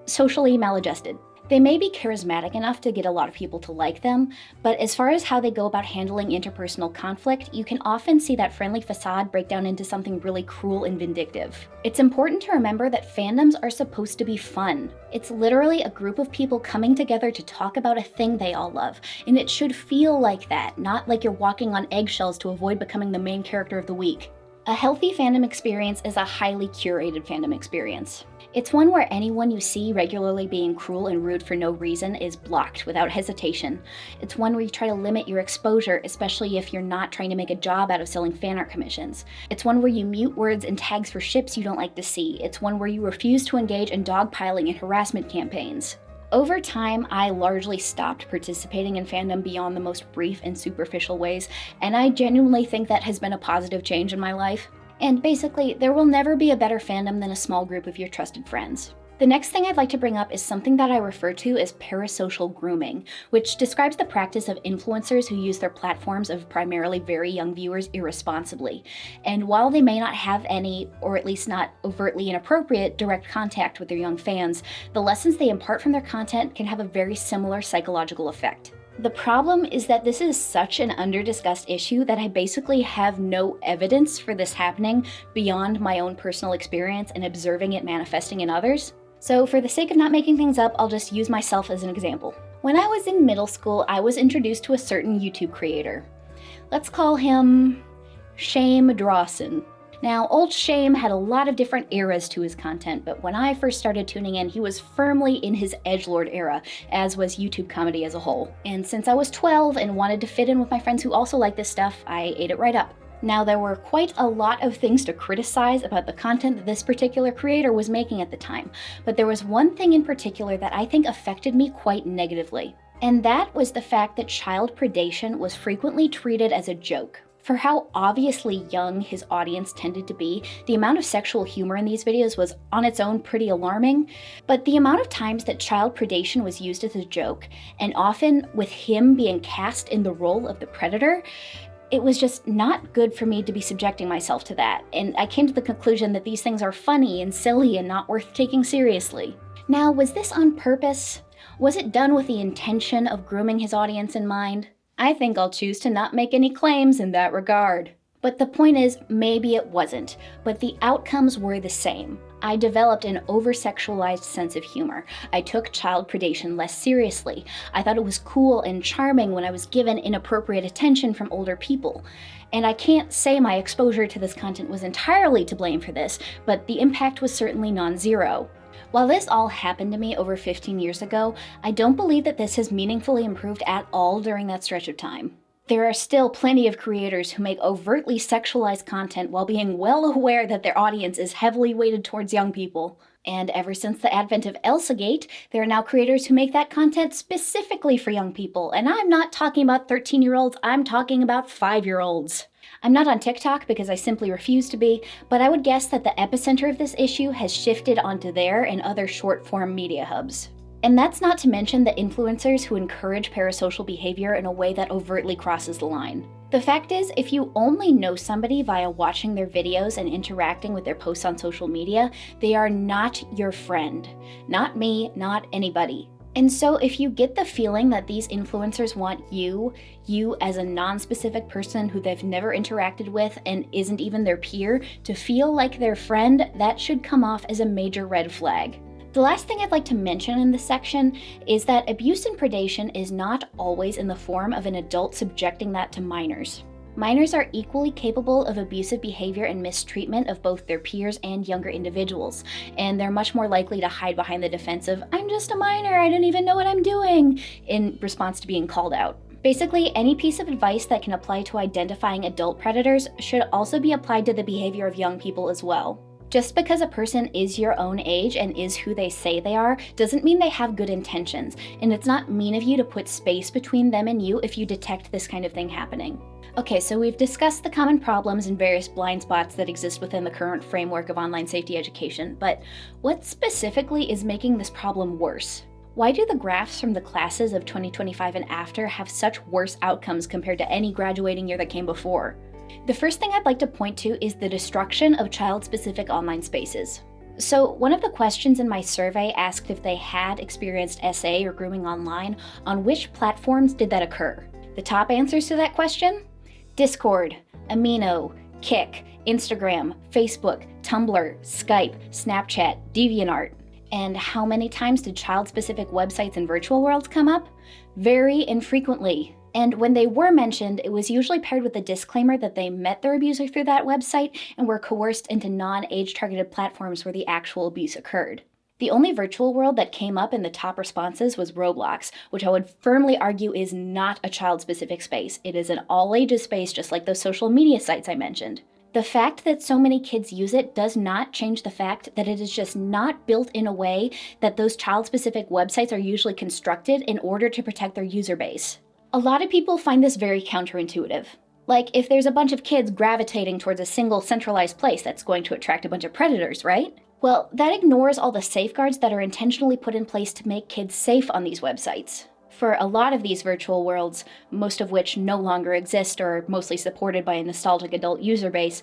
[SPEAKER 1] socially maladjusted. They may be charismatic enough to get a lot of people to like them, but as far as how they go about handling interpersonal conflict, you can often see that friendly facade break down into something really cruel and vindictive. It's important to remember that fandoms are supposed to be fun. It's literally a group of people coming together to talk about a thing they all love, and it should feel like that, not like you're walking on eggshells to avoid becoming the main character of the week. A healthy fandom experience is a highly curated fandom experience. It's one where anyone you see regularly being cruel and rude for no reason is blocked without hesitation. It's one where you try to limit your exposure, especially if you're not trying to make a job out of selling fan art commissions. It's one where you mute words and tags for ships you don't like to see. It's one where you refuse to engage in dogpiling and harassment campaigns. Over time, I largely stopped participating in fandom beyond the most brief and superficial ways, and I genuinely think that has been a positive change in my life. And basically, there will never be a better fandom than a small group of your trusted friends. The next thing I'd like to bring up is something that I refer to as parasocial grooming, which describes the practice of influencers who use their platforms of primarily very young viewers irresponsibly. And while they may not have any, or at least not overtly inappropriate, direct contact with their young fans, the lessons they impart from their content can have a very similar psychological effect. The problem is that this is such an under-discussed issue that I basically have no evidence for this happening beyond my own personal experience and observing it manifesting in others. So for the sake of not making things up, I'll just use myself as an example. When I was in middle school, I was introduced to a certain YouTube creator. Let's call him Shame Drawson. Now, old Shame had a lot of different eras to his content, but when I first started tuning in, he was firmly in his edgelord era, as was YouTube comedy as a whole. And since I was 12 and wanted to fit in with my friends who also like this stuff, I ate it right up. Now, there were quite a lot of things to criticize about the content that this particular creator was making at the time, but there was one thing in particular that I think affected me quite negatively. And that was the fact that child predation was frequently treated as a joke. For how obviously young his audience tended to be, the amount of sexual humor in these videos was on its own pretty alarming, but the amount of times that child predation was used as a joke, and often with him being cast in the role of the predator, it was just not good for me to be subjecting myself to that, and I came to the conclusion that these things are funny and silly and not worth taking seriously. Now, was this on purpose? Was it done with the intention of grooming his audience in mind? I think I'll choose to not make any claims in that regard. But the point is, maybe it wasn't, but the outcomes were the same. I developed an over-sexualized sense of humor. I took child predation less seriously. I thought it was cool and charming when I was given inappropriate attention from older people. And I can't say my exposure to this content was entirely to blame for this, but the impact was certainly non-zero. While this all happened to me over 15 years ago, I don't believe that this has meaningfully improved at all during that stretch of time. There are still plenty of creators who make overtly sexualized content while being well aware that their audience is heavily weighted towards young people. And ever since the advent of Elsagate, there are now creators who make that content specifically for young people. And I'm not talking about 13-year-olds, I'm talking about 5-year-olds. I'm not on TikTok because I simply refuse to be, but I would guess that the epicenter of this issue has shifted onto there and other short-form media hubs. And that's not to mention the influencers who encourage parasocial behavior in a way that overtly crosses the line. The fact is, if you only know somebody via watching their videos and interacting with their posts on social media, they are not your friend. Not me, not anybody. And so if you get the feeling that these influencers want you as a non-specific person who they've never interacted with and isn't even their peer, to feel like their friend, that should come off as a major red flag. The last thing I'd like to mention in this section is that abuse and predation is not always in the form of an adult subjecting that to minors. Minors are equally capable of abusive behavior and mistreatment of both their peers and younger individuals, and they're much more likely to hide behind the defense of, "I'm just a minor, I don't even know what I'm doing," in response to being called out. Basically, any piece of advice that can apply to identifying adult predators should also be applied to the behavior of young people as well. Just because a person is your own age and is who they say they are, doesn't mean they have good intentions, and it's not mean of you to put space between them and you if you detect this kind of thing happening. Okay, so we've discussed the common problems and various blind spots that exist within the current framework of online safety education, but what specifically is making this problem worse? Why do the graphs from the classes of 2025 and after have such worse outcomes compared to any graduating year that came before? The first thing I'd like to point to is the destruction of child-specific online spaces. So one of the questions in my survey asked if they had experienced SA or grooming online, on which platforms did that occur? The top answers to that question? Discord, Amino, Kik, Instagram, Facebook, Tumblr, Skype, Snapchat, DeviantArt. And how many times did child-specific websites and virtual worlds come up? Very infrequently. And when they were mentioned, it was usually paired with a disclaimer that they met their abuser through that website and were coerced into non-age targeted platforms where the actual abuse occurred. The only virtual world that came up in the top responses was Roblox, which I would firmly argue is not a child-specific space. It is an all-ages space, just like those social media sites I mentioned. The fact that so many kids use it does not change the fact that it is just not built in a way that those child-specific websites are usually constructed in order to protect their user base. A lot of people find this very counterintuitive. Like, if there's a bunch of kids gravitating towards a single centralized place, that's going to attract a bunch of predators, right? Well, that ignores all the safeguards that are intentionally put in place to make kids safe on these websites. For a lot of these virtual worlds, most of which no longer exist or are mostly supported by a nostalgic adult user base,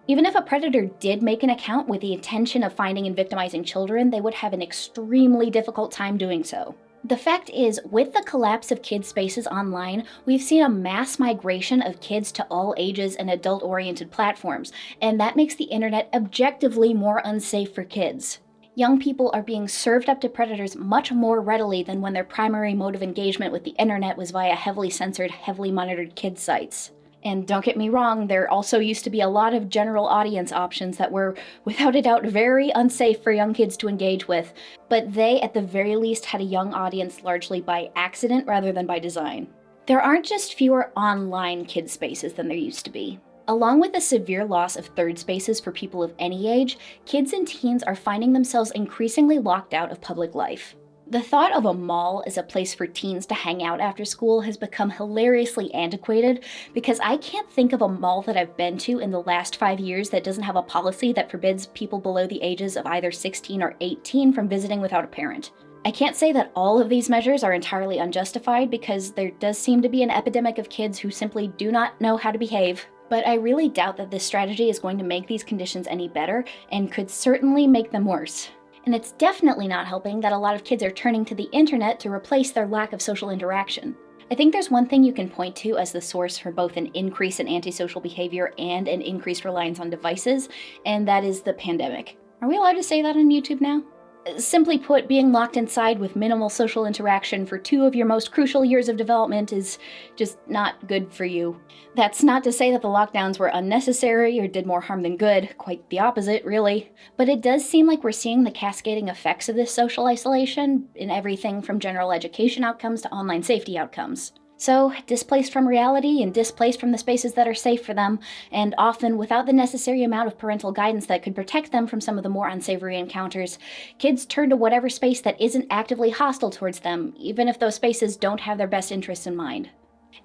[SPEAKER 1] even if a predator did make an account with the intention of finding and victimizing children, they would have an extremely difficult time doing so. The fact is, with the collapse of kids' spaces online, we've seen a mass migration of kids to all ages and adult-oriented platforms, and that makes the internet objectively more unsafe for kids. Young people are being served up to predators much more readily than when their primary mode of engagement with the internet was via heavily censored, heavily monitored kids' sites. And don't get me wrong, there also used to be a lot of general audience options that were, without a doubt, very unsafe for young kids to engage with, but they, at the very least, had a young audience largely by accident rather than by design. There aren't just fewer online kids spaces than there used to be. Along with the severe loss of third spaces for people of any age, kids and teens are finding themselves increasingly locked out of public life. The thought of a mall as a place for teens to hang out after school has become hilariously antiquated because I can't think of a mall that I've been to in the last 5 years that doesn't have a policy that forbids people below the ages of either 16 or 18 from visiting without a parent. I can't say that all of these measures are entirely unjustified because there does seem to be an epidemic of kids who simply do not know how to behave. But I really doubt that this strategy is going to make these conditions any better and could certainly make them worse. And it's definitely not helping that a lot of kids are turning to the internet to replace their lack of social interaction. I think there's one thing you can point to as the source for both an increase in antisocial behavior and an increased reliance on devices, and that is the pandemic. Are we allowed to say that on YouTube now? Simply put, being locked inside with minimal social interaction for 2 of your most crucial years of development is just not good for you. That's not to say that the lockdowns were unnecessary or did more harm than good, quite the opposite, really. But it does seem like we're seeing the cascading effects of this social isolation in everything from general education outcomes to online safety outcomes. So, displaced from reality and displaced from the spaces that are safe for them, and often without the necessary amount of parental guidance that could protect them from some of the more unsavory encounters, kids turn to whatever space that isn't actively hostile towards them, even if those spaces don't have their best interests in mind.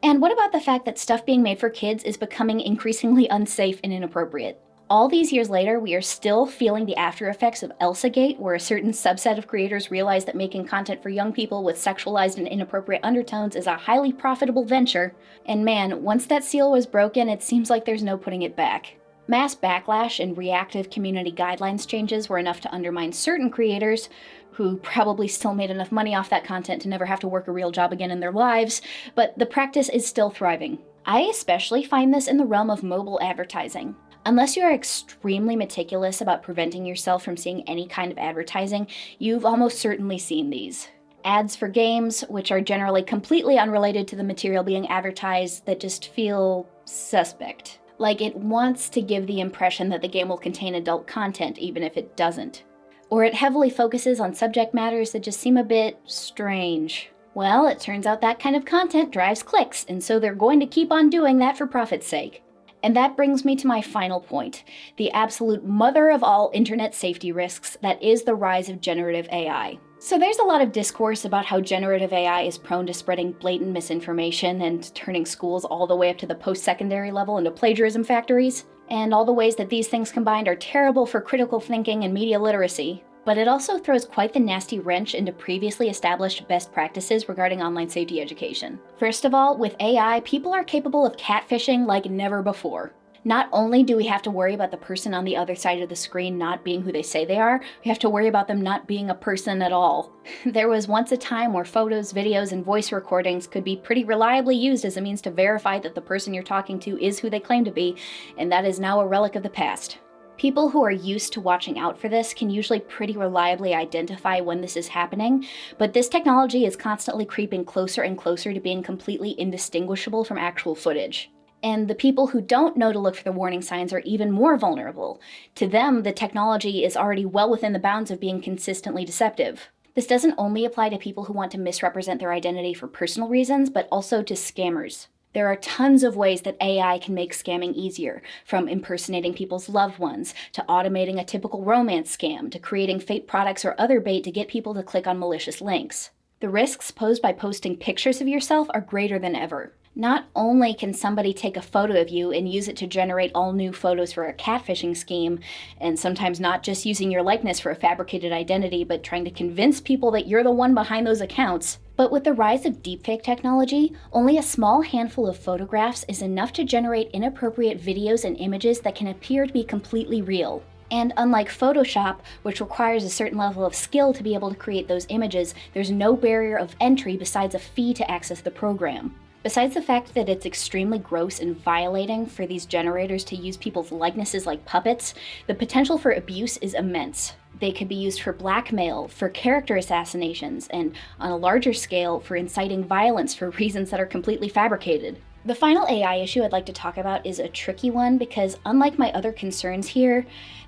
[SPEAKER 1] And what about the fact that stuff being made for kids is becoming increasingly unsafe and inappropriate? All these years later, we are still feeling the after effects of ElsaGate, where a certain subset of creators realized that making content for young people with sexualized and inappropriate undertones is a highly profitable venture. And man, once that seal was broken, it seems like there's no putting it back. Mass backlash and reactive community guidelines changes were enough to undermine certain creators, who probably still made enough money off that content to never have to work a real job again in their lives, but the practice is still thriving. I especially find this in the realm of mobile advertising. Unless you are extremely meticulous about preventing yourself from seeing any kind of advertising, you've almost certainly seen these. Ads for games, which are generally completely unrelated to the material being advertised, that just feel suspect. Like it wants to give the impression that the game will contain adult content, even if it doesn't. Or it heavily focuses on subject matters that just seem a bit strange. Well, it turns out that kind of content drives clicks, and so they're going to keep on doing that for profit's sake. And that brings me to my final point, the absolute mother of all internet safety risks, that is the rise of generative AI. So there's a lot of discourse about how generative AI is prone to spreading blatant misinformation and turning schools all the way up to the post-secondary level into plagiarism factories, and all the ways that these things combined are terrible for critical thinking and media literacy. But it also throws quite the nasty wrench into previously established best practices regarding online safety education. First of all, with AI, people are capable of catfishing like never before. Not only do we have to worry about the person on the other side of the screen not being who they say they are, we have to worry about them not being a person at all. There was once a time where photos, videos, and voice recordings could be pretty reliably used as a means to verify that the person you're talking to is who they claim to be, and that is now a relic of the past. People who are used to watching out for this can usually pretty reliably identify when this is happening, but this technology is constantly creeping closer and closer to being completely indistinguishable from actual footage. And the people who don't know to look for the warning signs are even more vulnerable. To them, the technology is already well within the bounds of being consistently deceptive. This doesn't only apply to people who want to misrepresent their identity for personal reasons, but also to scammers. There are tons of ways that AI can make scamming easier, from impersonating people's loved ones, to automating a typical romance scam, to creating fake products or other bait to get people to click on malicious links. The risks posed by posting pictures of yourself are greater than ever. Not only can somebody take a photo of you and use it to generate all new photos for a catfishing scheme, and sometimes not just using your likeness for a fabricated identity, but trying to convince people that you're the one behind those accounts, but with the rise of deepfake technology, only a small handful of photographs is enough to generate inappropriate videos and images that can appear to be completely real. And unlike Photoshop, which requires a certain level of skill to be able to create those images, there's no barrier of entry besides a fee to access the program. Besides the fact that it's extremely gross and violating for these generators to use people's likenesses like puppets, the potential for abuse is immense. They could be used for blackmail, for character assassinations, and on a larger scale, for inciting violence for reasons that are completely fabricated. The final AI issue I'd like to talk about is a tricky one because, unlike my other concerns here,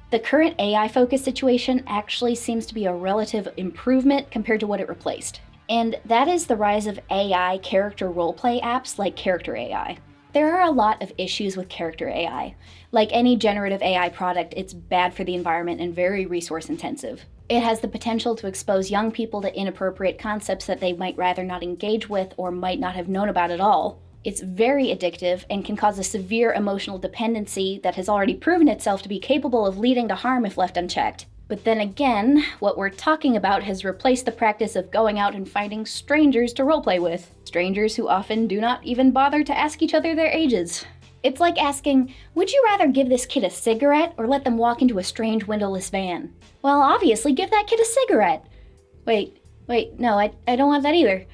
[SPEAKER 1] the current AI-focused situation actually seems to be a relative improvement compared to what it replaced. And that is the rise of AI character roleplay apps like Character AI. There are a lot of issues with Character AI. Like any generative AI product, it's bad for the environment and very resource intensive. It has the potential to expose young people to inappropriate concepts that they might rather not engage with or might not have known about at all. It's very addictive and can cause a severe emotional dependency that has already proven itself to be capable of leading to harm if left unchecked. But then again, what we're talking about has replaced the practice of going out and finding strangers to roleplay with. Strangers who often do not even bother to ask each other their ages. It's like asking, would you rather give this kid a cigarette or let them walk into a strange windowless van? Well, obviously give that kid a cigarette. Wait, no, I don't want that either.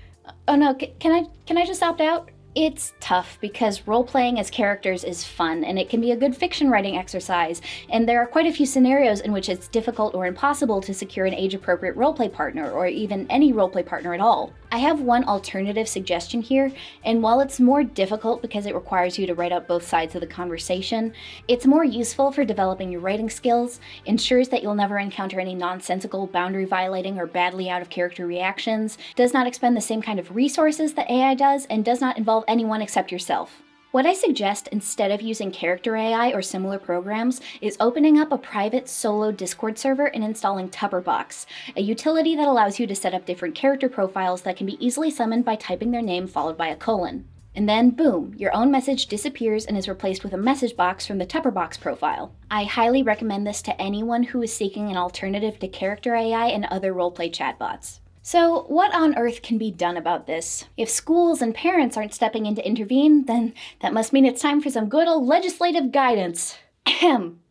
[SPEAKER 1] Oh no, can I just opt out? It's tough because role-playing as characters is fun, and it can be a good fiction writing exercise, and there are quite a few scenarios in which it's difficult or impossible to secure an age-appropriate roleplay partner, or even any roleplay partner at all. I have one alternative suggestion here, and while it's more difficult because it requires you to write out both sides of the conversation, it's more useful for developing your writing skills, ensures that you'll never encounter any nonsensical, boundary-violating, or badly out-of-character reactions, does not expend the same kind of resources that AI does, and does not involve anyone except yourself. What I suggest instead of using Character AI or similar programs is opening up a private solo Discord server and installing Tupperbox, a utility that allows you to set up different character profiles that can be easily summoned by typing their name followed by a colon. And then, boom, your own message disappears and is replaced with a message box from the Tupperbox profile. I highly recommend this to anyone who is seeking an alternative to Character AI and other roleplay chatbots. So what on earth can be done about this? If schools and parents aren't stepping in to intervene, then that must mean it's time for some good old legislative guidance. Ahem.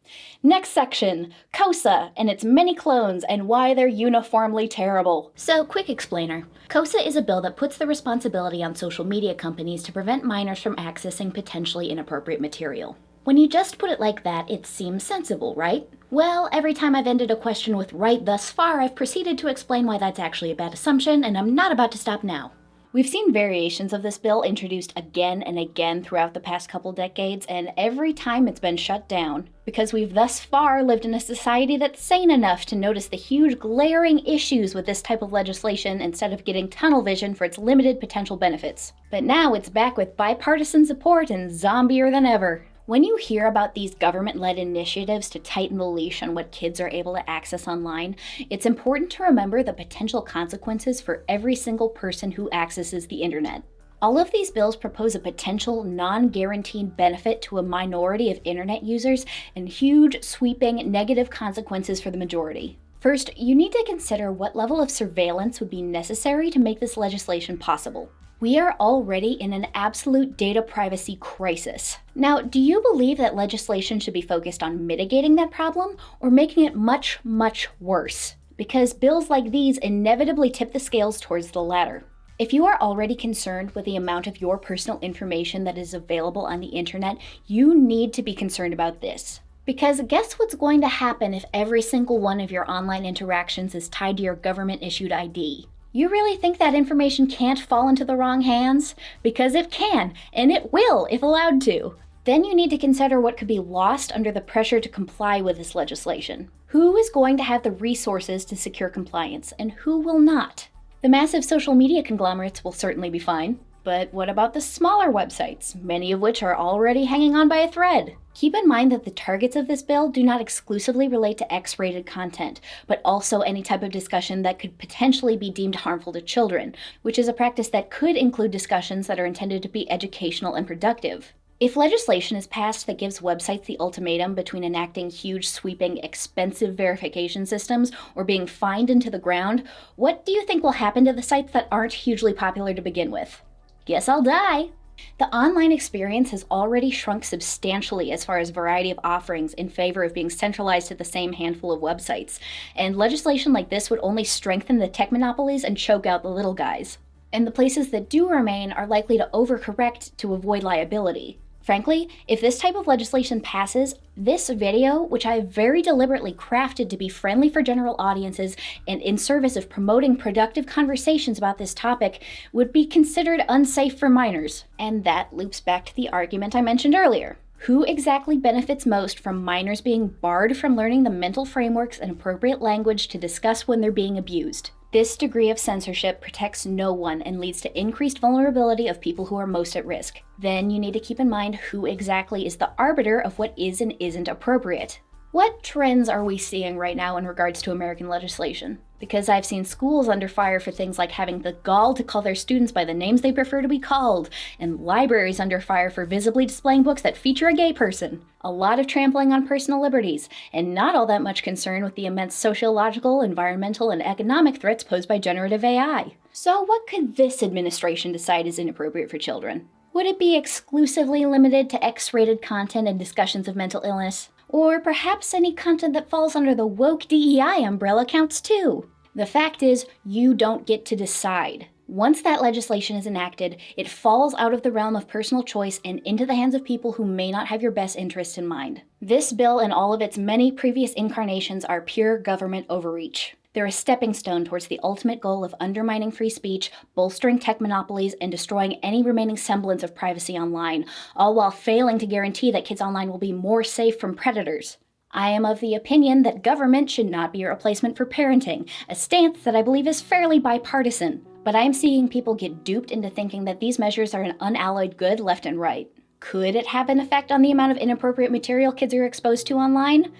[SPEAKER 1] Next section, KOSA and its many clones and why they're uniformly terrible. So, quick explainer. KOSA is a bill that puts the responsibility on social media companies to prevent minors from accessing potentially inappropriate material. When you just put it like that, it seems sensible, right? Well, every time I've ended a question with right thus far, I've proceeded to explain why that's actually a bad assumption, and I'm not about to stop now. We've seen variations of this bill introduced again and again throughout the past couple decades, and every time it's been shut down, because we've thus far lived in a society that's sane enough to notice the huge glaring issues with this type of legislation instead of getting tunnel vision for its limited potential benefits. But now it's back with bipartisan support and zombier than ever. When you hear about these government-led initiatives to tighten the leash on what kids are able to access online, it's important to remember the potential consequences for every single person who accesses the internet. All of these bills propose a potential non-guaranteed benefit to a minority of internet users and huge, sweeping, negative consequences for the majority. First, you need to consider what level of surveillance would be necessary to make this legislation possible. We are already in an absolute data privacy crisis. Now, do you believe that legislation should be focused on mitigating that problem or making it much, much worse? Because bills like these inevitably tip the scales towards the latter. If you are already concerned with the amount of your personal information that is available on the internet, you need to be concerned about this. Because guess what's going to happen if every single one of your online interactions is tied to your government-issued ID? You really think that information can't fall into the wrong hands? Because it can, and it will if allowed to. Then you need to consider what could be lost under the pressure to comply with this legislation. Who is going to have the resources to secure compliance, and who will not? The massive social media conglomerates will certainly be fine, but what about the smaller websites, many of which are already hanging on by a thread? Keep in mind that the targets of this bill do not exclusively relate to X-rated content, but also any type of discussion that could potentially be deemed harmful to children, which is a practice that could include discussions that are intended to be educational and productive. If legislation is passed that gives websites the ultimatum between enacting huge, sweeping, expensive verification systems or being fined into the ground, what do you think will happen to the sites that aren't hugely popular to begin with? Guess I'll die. The online experience has already shrunk substantially as far as variety of offerings in favor of being centralized to the same handful of websites, and legislation like this would only strengthen the tech monopolies and choke out the little guys. And the places that do remain are likely to overcorrect to avoid liability. Frankly, if this type of legislation passes, this video, which I have very deliberately crafted to be friendly for general audiences and in service of promoting productive conversations about this topic, would be considered unsafe for minors. And that loops back to the argument I mentioned earlier. Who exactly benefits most from minors being barred from learning the mental frameworks and appropriate language to discuss when they're being abused? This degree of censorship protects no one and leads to increased vulnerability of people who are most at risk. Then you need to keep in mind who exactly is the arbiter of what is and isn't appropriate. What trends are we seeing right now in regards to American legislation? Because I've seen schools under fire for things like having the gall to call their students by the names they prefer to be called, and libraries under fire for visibly displaying books that feature a gay person. A lot of trampling on personal liberties, and not all that much concern with the immense sociological, environmental, and economic threats posed by generative AI. So what could this administration decide is inappropriate for children? Would it be exclusively limited to X-rated content and discussions of mental illness? Or perhaps any content that falls under the woke DEI umbrella counts too? The fact is, you don't get to decide. Once that legislation is enacted, it falls out of the realm of personal choice and into the hands of people who may not have your best interests in mind. This bill and all of its many previous incarnations are pure government overreach. They're a stepping stone towards the ultimate goal of undermining free speech, bolstering tech monopolies, and destroying any remaining semblance of privacy online, all while failing to guarantee that kids online will be more safe from predators. I am of the opinion that government should not be a replacement for parenting, a stance that I believe is fairly bipartisan. But I am seeing people get duped into thinking that these measures are an unalloyed good left and right. Could it have an effect on the amount of inappropriate material kids are exposed to online?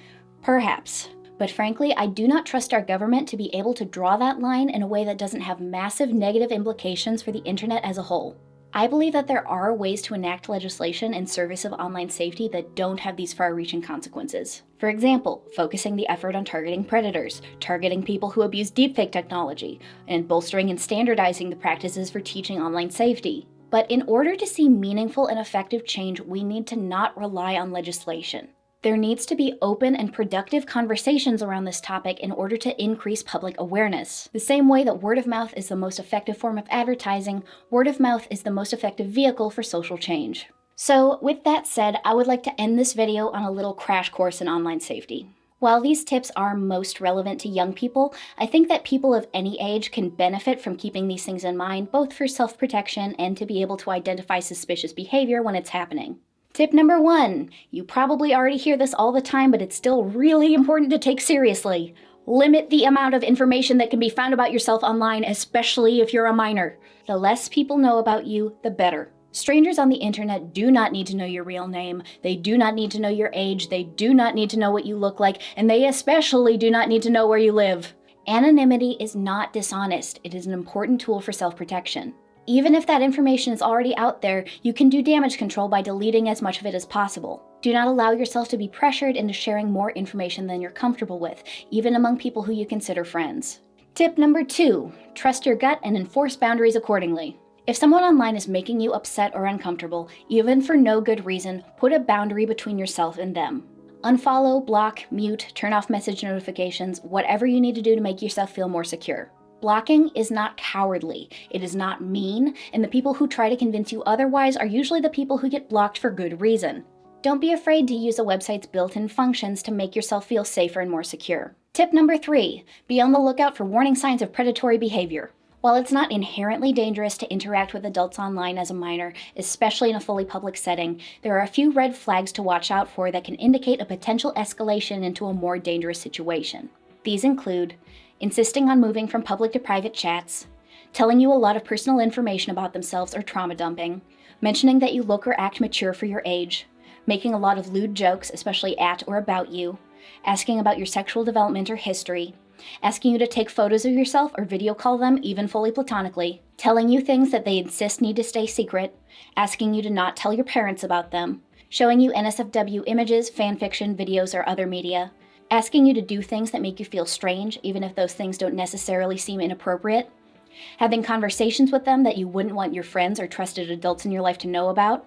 [SPEAKER 1] Perhaps. But frankly, I do not trust our government to be able to draw that line in a way that doesn't have massive negative implications for the internet as a whole. I believe that there are ways to enact legislation in service of online safety that don't have these far-reaching consequences. For example, focusing the effort on targeting predators, targeting people who abuse deepfake technology, and bolstering and standardizing the practices for teaching online safety. But in order to see meaningful and effective change, we need to not rely on legislation. There needs to be open and productive conversations around this topic in order to increase public awareness. The same way that word of mouth is the most effective form of advertising, word of mouth is the most effective vehicle for social change. So with that said, I would like to end this video on a little crash course in online safety. While these tips are most relevant to young people, I think that people of any age can benefit from keeping these things in mind, both for self-protection and to be able to identify suspicious behavior when it's happening. Tip number 1. You probably already hear this all the time, but it's still really important to take seriously. Limit the amount of information that can be found about yourself online, especially if you're a minor. The less people know about you, the better. Strangers on the internet do not need to know your real name, they do not need to know your age, they do not need to know what you look like, and they especially do not need to know where you live. Anonymity is not dishonest, it is an important tool for self-protection. Even if that information is already out there, you can do damage control by deleting as much of it as possible. Do not allow yourself to be pressured into sharing more information than you're comfortable with, even among people who you consider friends. Tip number 2, trust your gut and enforce boundaries accordingly. If someone online is making you upset or uncomfortable, even for no good reason, put a boundary between yourself and them. Unfollow, block, mute, turn off message notifications, whatever you need to do to make yourself feel more secure. Blocking is not cowardly, it is not mean, and the people who try to convince you otherwise are usually the people who get blocked for good reason. Don't be afraid to use a website's built-in functions to make yourself feel safer and more secure. Tip number 3, be on the lookout for warning signs of predatory behavior. While it's not inherently dangerous to interact with adults online as a minor, especially in a fully public setting, there are a few red flags to watch out for that can indicate a potential escalation into a more dangerous situation. These include insisting on moving from public to private chats, telling you a lot of personal information about themselves or trauma dumping, mentioning that you look or act mature for your age, making a lot of lewd jokes, especially at or about you, asking about your sexual development or history, asking you to take photos of yourself or video call them, even fully platonically, telling you things that they insist need to stay secret, asking you to not tell your parents about them, showing you NSFW images, fanfiction, videos, or other media, asking you to do things that make you feel strange, even if those things don't necessarily seem inappropriate, having conversations with them that you wouldn't want your friends or trusted adults in your life to know about.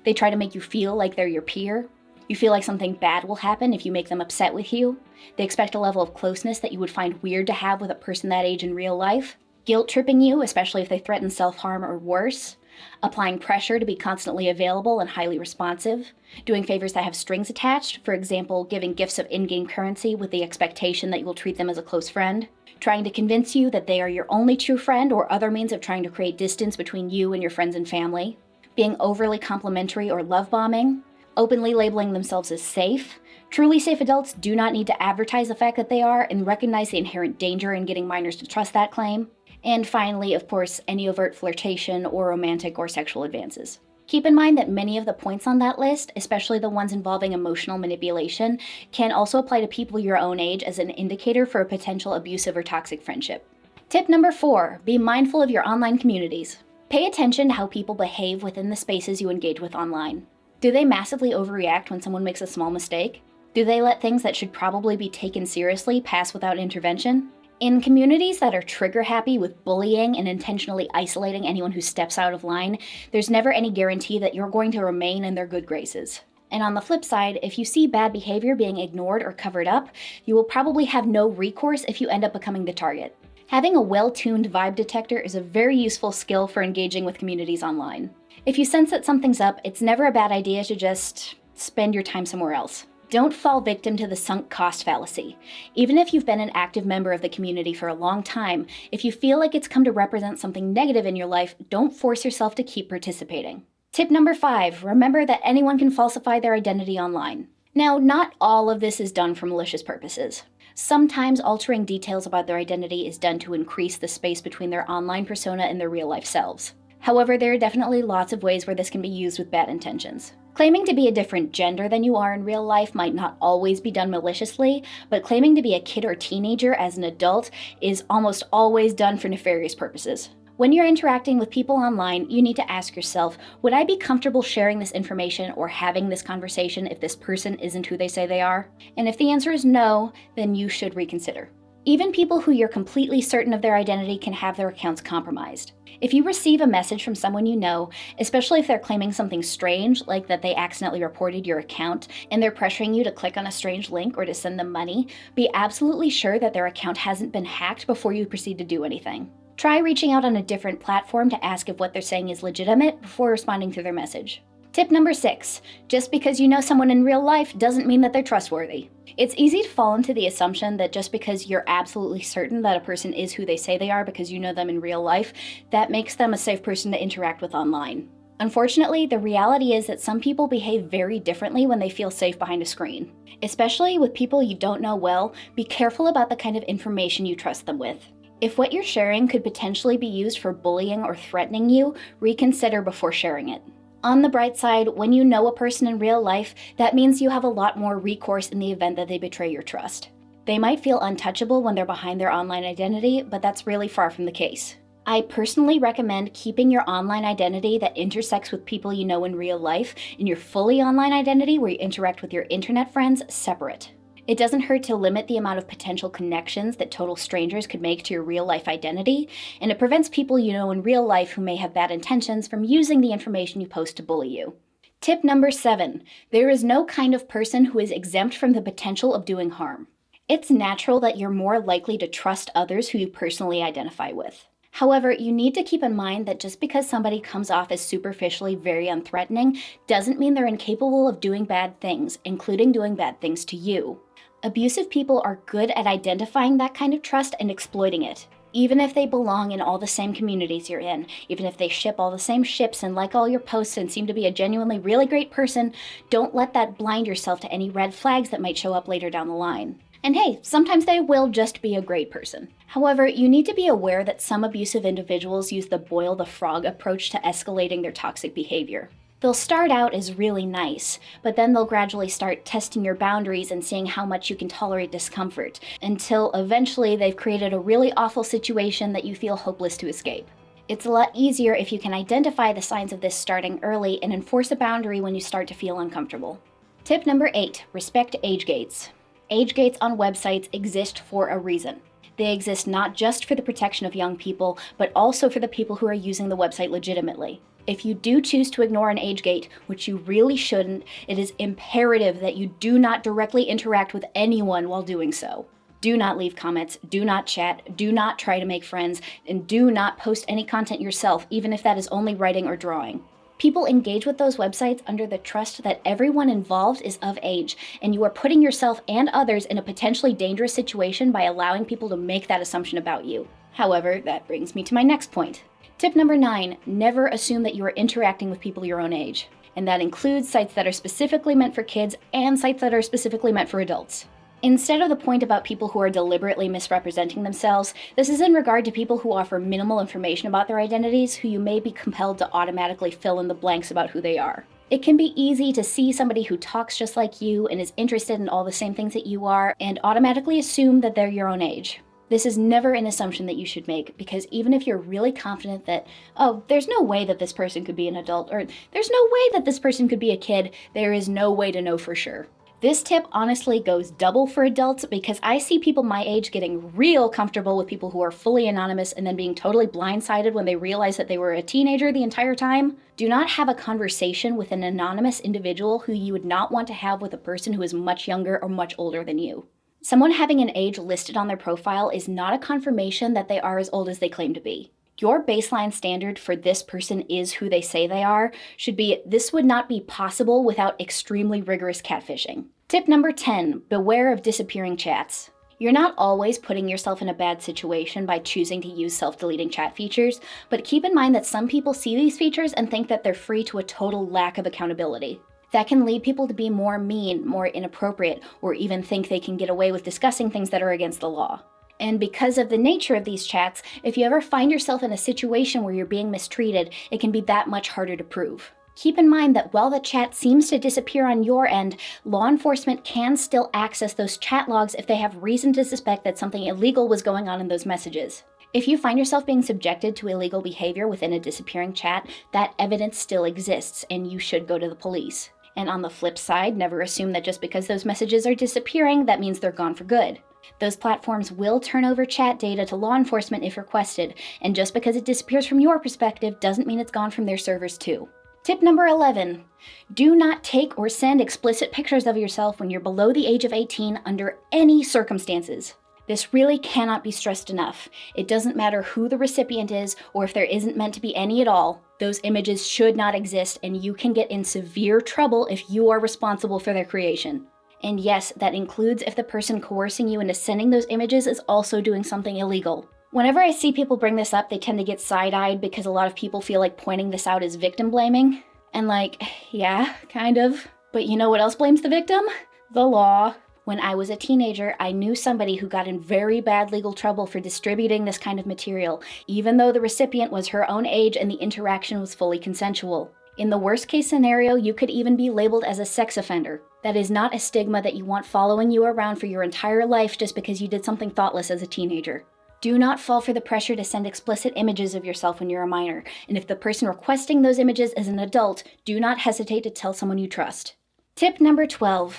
[SPEAKER 1] They try to make you feel like they're your peer. You feel like something bad will happen if you make them upset with you. They expect a level of closeness that you would find weird to have with a person that age in real life. Guilt tripping you, especially if they threaten self-harm or worse. Applying pressure to be constantly available and highly responsive. Doing favors that have strings attached, for example, giving gifts of in-game currency with the expectation that you will treat them as a close friend. Trying to convince you that they are your only true friend, or other means of trying to create distance between you and your friends and family. Being overly complimentary or love bombing. Openly labeling themselves as safe. Truly safe adults do not need to advertise the fact that they are and recognize the inherent danger in getting minors to trust that claim. And finally, of course, any overt flirtation or romantic or sexual advances. Keep in mind that many of the points on that list, especially the ones involving emotional manipulation, can also apply to people your own age as an indicator for a potential abusive or toxic friendship. Tip number 4, be mindful of your online communities. Pay attention to how people behave within the spaces you engage with online. Do they massively overreact when someone makes a small mistake? Do they let things that should probably be taken seriously pass without intervention? In communities that are trigger-happy with bullying and intentionally isolating anyone who steps out of line, there's never any guarantee that you're going to remain in their good graces. And on the flip side, if you see bad behavior being ignored or covered up, you will probably have no recourse if you end up becoming the target. Having a well-tuned vibe detector is a very useful skill for engaging with communities online. If you sense that something's up, it's never a bad idea to just spend your time somewhere else. Don't fall victim to the sunk cost fallacy. Even if you've been an active member of the community for a long time, if you feel like it's come to represent something negative in your life, don't force yourself to keep participating. Tip number 5, remember that anyone can falsify their identity online. Now, not all of this is done for malicious purposes. Sometimes altering details about their identity is done to increase the space between their online persona and their real-life selves. However, there are definitely lots of ways where this can be used with bad intentions. Claiming to be a different gender than you are in real life might not always be done maliciously, but claiming to be a kid or teenager as an adult is almost always done for nefarious purposes. When you're interacting with people online, you need to ask yourself, would I be comfortable sharing this information or having this conversation if this person isn't who they say they are? And if the answer is no, then you should reconsider. Even people who you're completely certain of their identity can have their accounts compromised. If you receive a message from someone you know, especially if they're claiming something strange, like that they accidentally reported your account and they're pressuring you to click on a strange link or to send them money, be absolutely sure that their account hasn't been hacked before you proceed to do anything. Try reaching out on a different platform to ask if what they're saying is legitimate before responding to their message. Tip number 6, just because you know someone in real life doesn't mean that they're trustworthy. It's easy to fall into the assumption that just because you're absolutely certain that a person is who they say they are because you know them in real life, that makes them a safe person to interact with online. Unfortunately, the reality is that some people behave very differently when they feel safe behind a screen. Especially with people you don't know well, be careful about the kind of information you trust them with. If what you're sharing could potentially be used for bullying or threatening you, reconsider before sharing it. On the bright side, when you know a person in real life, that means you have a lot more recourse in the event that they betray your trust. They might feel untouchable when they're behind their online identity, but that's really far from the case. I personally recommend keeping your online identity that intersects with people you know in real life and your fully online identity where you interact with your internet friends separate. It doesn't hurt to limit the amount of potential connections that total strangers could make to your real-life identity, and it prevents people you know in real life who may have bad intentions from using the information you post to bully you. Tip number 7, there is no kind of person who is exempt from the potential of doing harm. It's natural that you're more likely to trust others who you personally identify with. However, you need to keep in mind that just because somebody comes off as superficially very unthreatening doesn't mean they're incapable of doing bad things, including doing bad things to you. Abusive people are good at identifying that kind of trust and exploiting it. Even if they belong in all the same communities you're in, even if they ship all the same ships and like all your posts and seem to be a genuinely really great person, don't let that blind yourself to any red flags that might show up later down the line. And hey, sometimes they will just be a great person. However, you need to be aware that some abusive individuals use the boil the frog approach to escalating their toxic behavior. They'll start out as really nice, but then they'll gradually start testing your boundaries and seeing how much you can tolerate discomfort, until eventually they've created a really awful situation that you feel hopeless to escape. It's a lot easier if you can identify the signs of this starting early and enforce a boundary when you start to feel uncomfortable. Tip number 8, respect age gates. Age gates on websites exist for a reason. They exist not just for the protection of young people, but also for the people who are using the website legitimately. If you do choose to ignore an age gate, which you really shouldn't, it is imperative that you do not directly interact with anyone while doing so. Do not leave comments, do not chat, do not try to make friends, and do not post any content yourself, even if that is only writing or drawing. People engage with those websites under the trust that everyone involved is of age, and you are putting yourself and others in a potentially dangerous situation by allowing people to make that assumption about you. However, that brings me to my next point. Tip number 9, never assume that you are interacting with people your own age. And that includes sites that are specifically meant for kids and sites that are specifically meant for adults. Instead of the point about people who are deliberately misrepresenting themselves, this is in regard to people who offer minimal information about their identities, who you may be compelled to automatically fill in the blanks about who they are. It can be easy to see somebody who talks just like you and is interested in all the same things that you are, and automatically assume that they're your own age. This is never an assumption that you should make, because even if you're really confident that, oh, there's no way that this person could be an adult, or there's no way that this person could be a kid, there is no way to know for sure. This tip honestly goes double for adults, because I see people my age getting real comfortable with people who are fully anonymous and then being totally blindsided when they realize that they were a teenager the entire time. Do not have a conversation with an anonymous individual who you would not want to have with a person who is much younger or much older than you. Someone having an age listed on their profile is not a confirmation that they are as old as they claim to be. Your baseline standard for this person is who they say they are should be, this would not be possible without extremely rigorous catfishing. Tip number 10, beware of disappearing chats. You're not always putting yourself in a bad situation by choosing to use self-deleting chat features, but keep in mind that some people see these features and think that they're free to a total lack of accountability. That can lead people to be more mean, more inappropriate, or even think they can get away with discussing things that are against the law. And because of the nature of these chats, if you ever find yourself in a situation where you're being mistreated, it can be that much harder to prove. Keep in mind that while the chat seems to disappear on your end, law enforcement can still access those chat logs if they have reason to suspect that something illegal was going on in those messages. If you find yourself being subjected to illegal behavior within a disappearing chat, that evidence still exists, and you should go to the police. And on the flip side, never assume that just because those messages are disappearing, that means they're gone for good. Those platforms will turn over chat data to law enforcement if requested, and just because it disappears from your perspective doesn't mean it's gone from their servers too. Tip number 11, do not take or send explicit pictures of yourself when you're below the age of 18 under any circumstances. This really cannot be stressed enough. It doesn't matter who the recipient is or if there isn't meant to be any at all. Those images should not exist, and you can get in severe trouble if you are responsible for their creation. And yes, that includes if the person coercing you into sending those images is also doing something illegal. Whenever I see people bring this up, they tend to get side-eyed because a lot of people feel like pointing this out as victim blaming. And like, yeah, kind of. But you know what else blames the victim? The law. When I was a teenager, I knew somebody who got in very bad legal trouble for distributing this kind of material, even though the recipient was her own age and the interaction was fully consensual. In the worst case scenario, you could even be labeled as a sex offender. That is not a stigma that you want following you around for your entire life just because you did something thoughtless as a teenager. Do not fall for the pressure to send explicit images of yourself when you're a minor, and if the person requesting those images is an adult, do not hesitate to tell someone you trust. Tip number 12.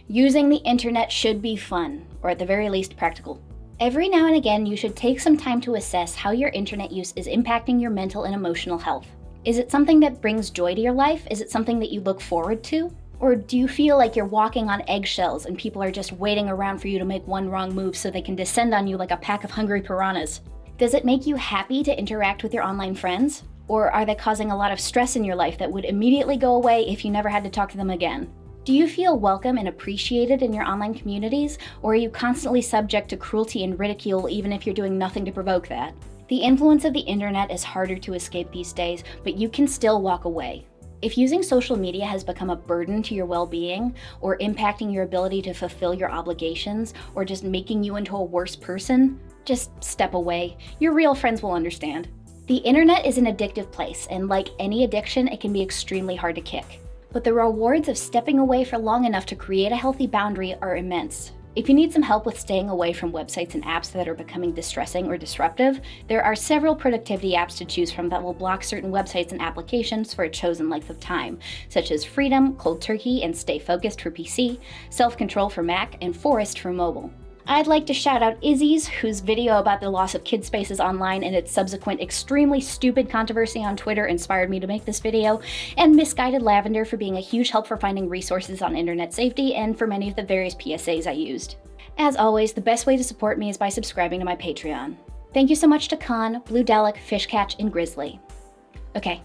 [SPEAKER 1] Using the internet should be fun, or at the very least practical. Every now and again, you should take some time to assess how your internet use is impacting your mental and emotional health. Is it something that brings joy to your life? Is it something that you look forward to? Or do you feel like you're walking on eggshells and people are just waiting around for you to make one wrong move so they can descend on you like a pack of hungry piranhas? Does it make you happy to interact with your online friends? Or are they causing a lot of stress in your life that would immediately go away if you never had to talk to them again? Do you feel welcome and appreciated in your online communities, or are you constantly subject to cruelty and ridicule even if you're doing nothing to provoke that? The influence of the internet is harder to escape these days, but you can still walk away. If using social media has become a burden to your well-being, or impacting your ability to fulfill your obligations, or just making you into a worse person, just step away. Your real friends will understand. The internet is an addictive place, and like any addiction, it can be extremely hard to kick. But the rewards of stepping away for long enough to create a healthy boundary are immense. If you need some help with staying away from websites and apps that are becoming distressing or disruptive, there are several productivity apps to choose from that will block certain websites and applications for a chosen length of time, such as Freedom, Cold Turkey, and Stay Focused for PC, Self-Control for Mac, and Forest for mobile. I'd like to shout out Izzy's, whose video about the loss of kid spaces online and its subsequent extremely stupid controversy on Twitter inspired me to make this video, and Misguided Lavender for being a huge help for finding resources on internet safety and for many of the various PSAs I used. As always, the best way to support me is by subscribing to my Patreon. Thank you so much to Khan, Blue Dalek, Fishcatch, and Grizzly. Okay,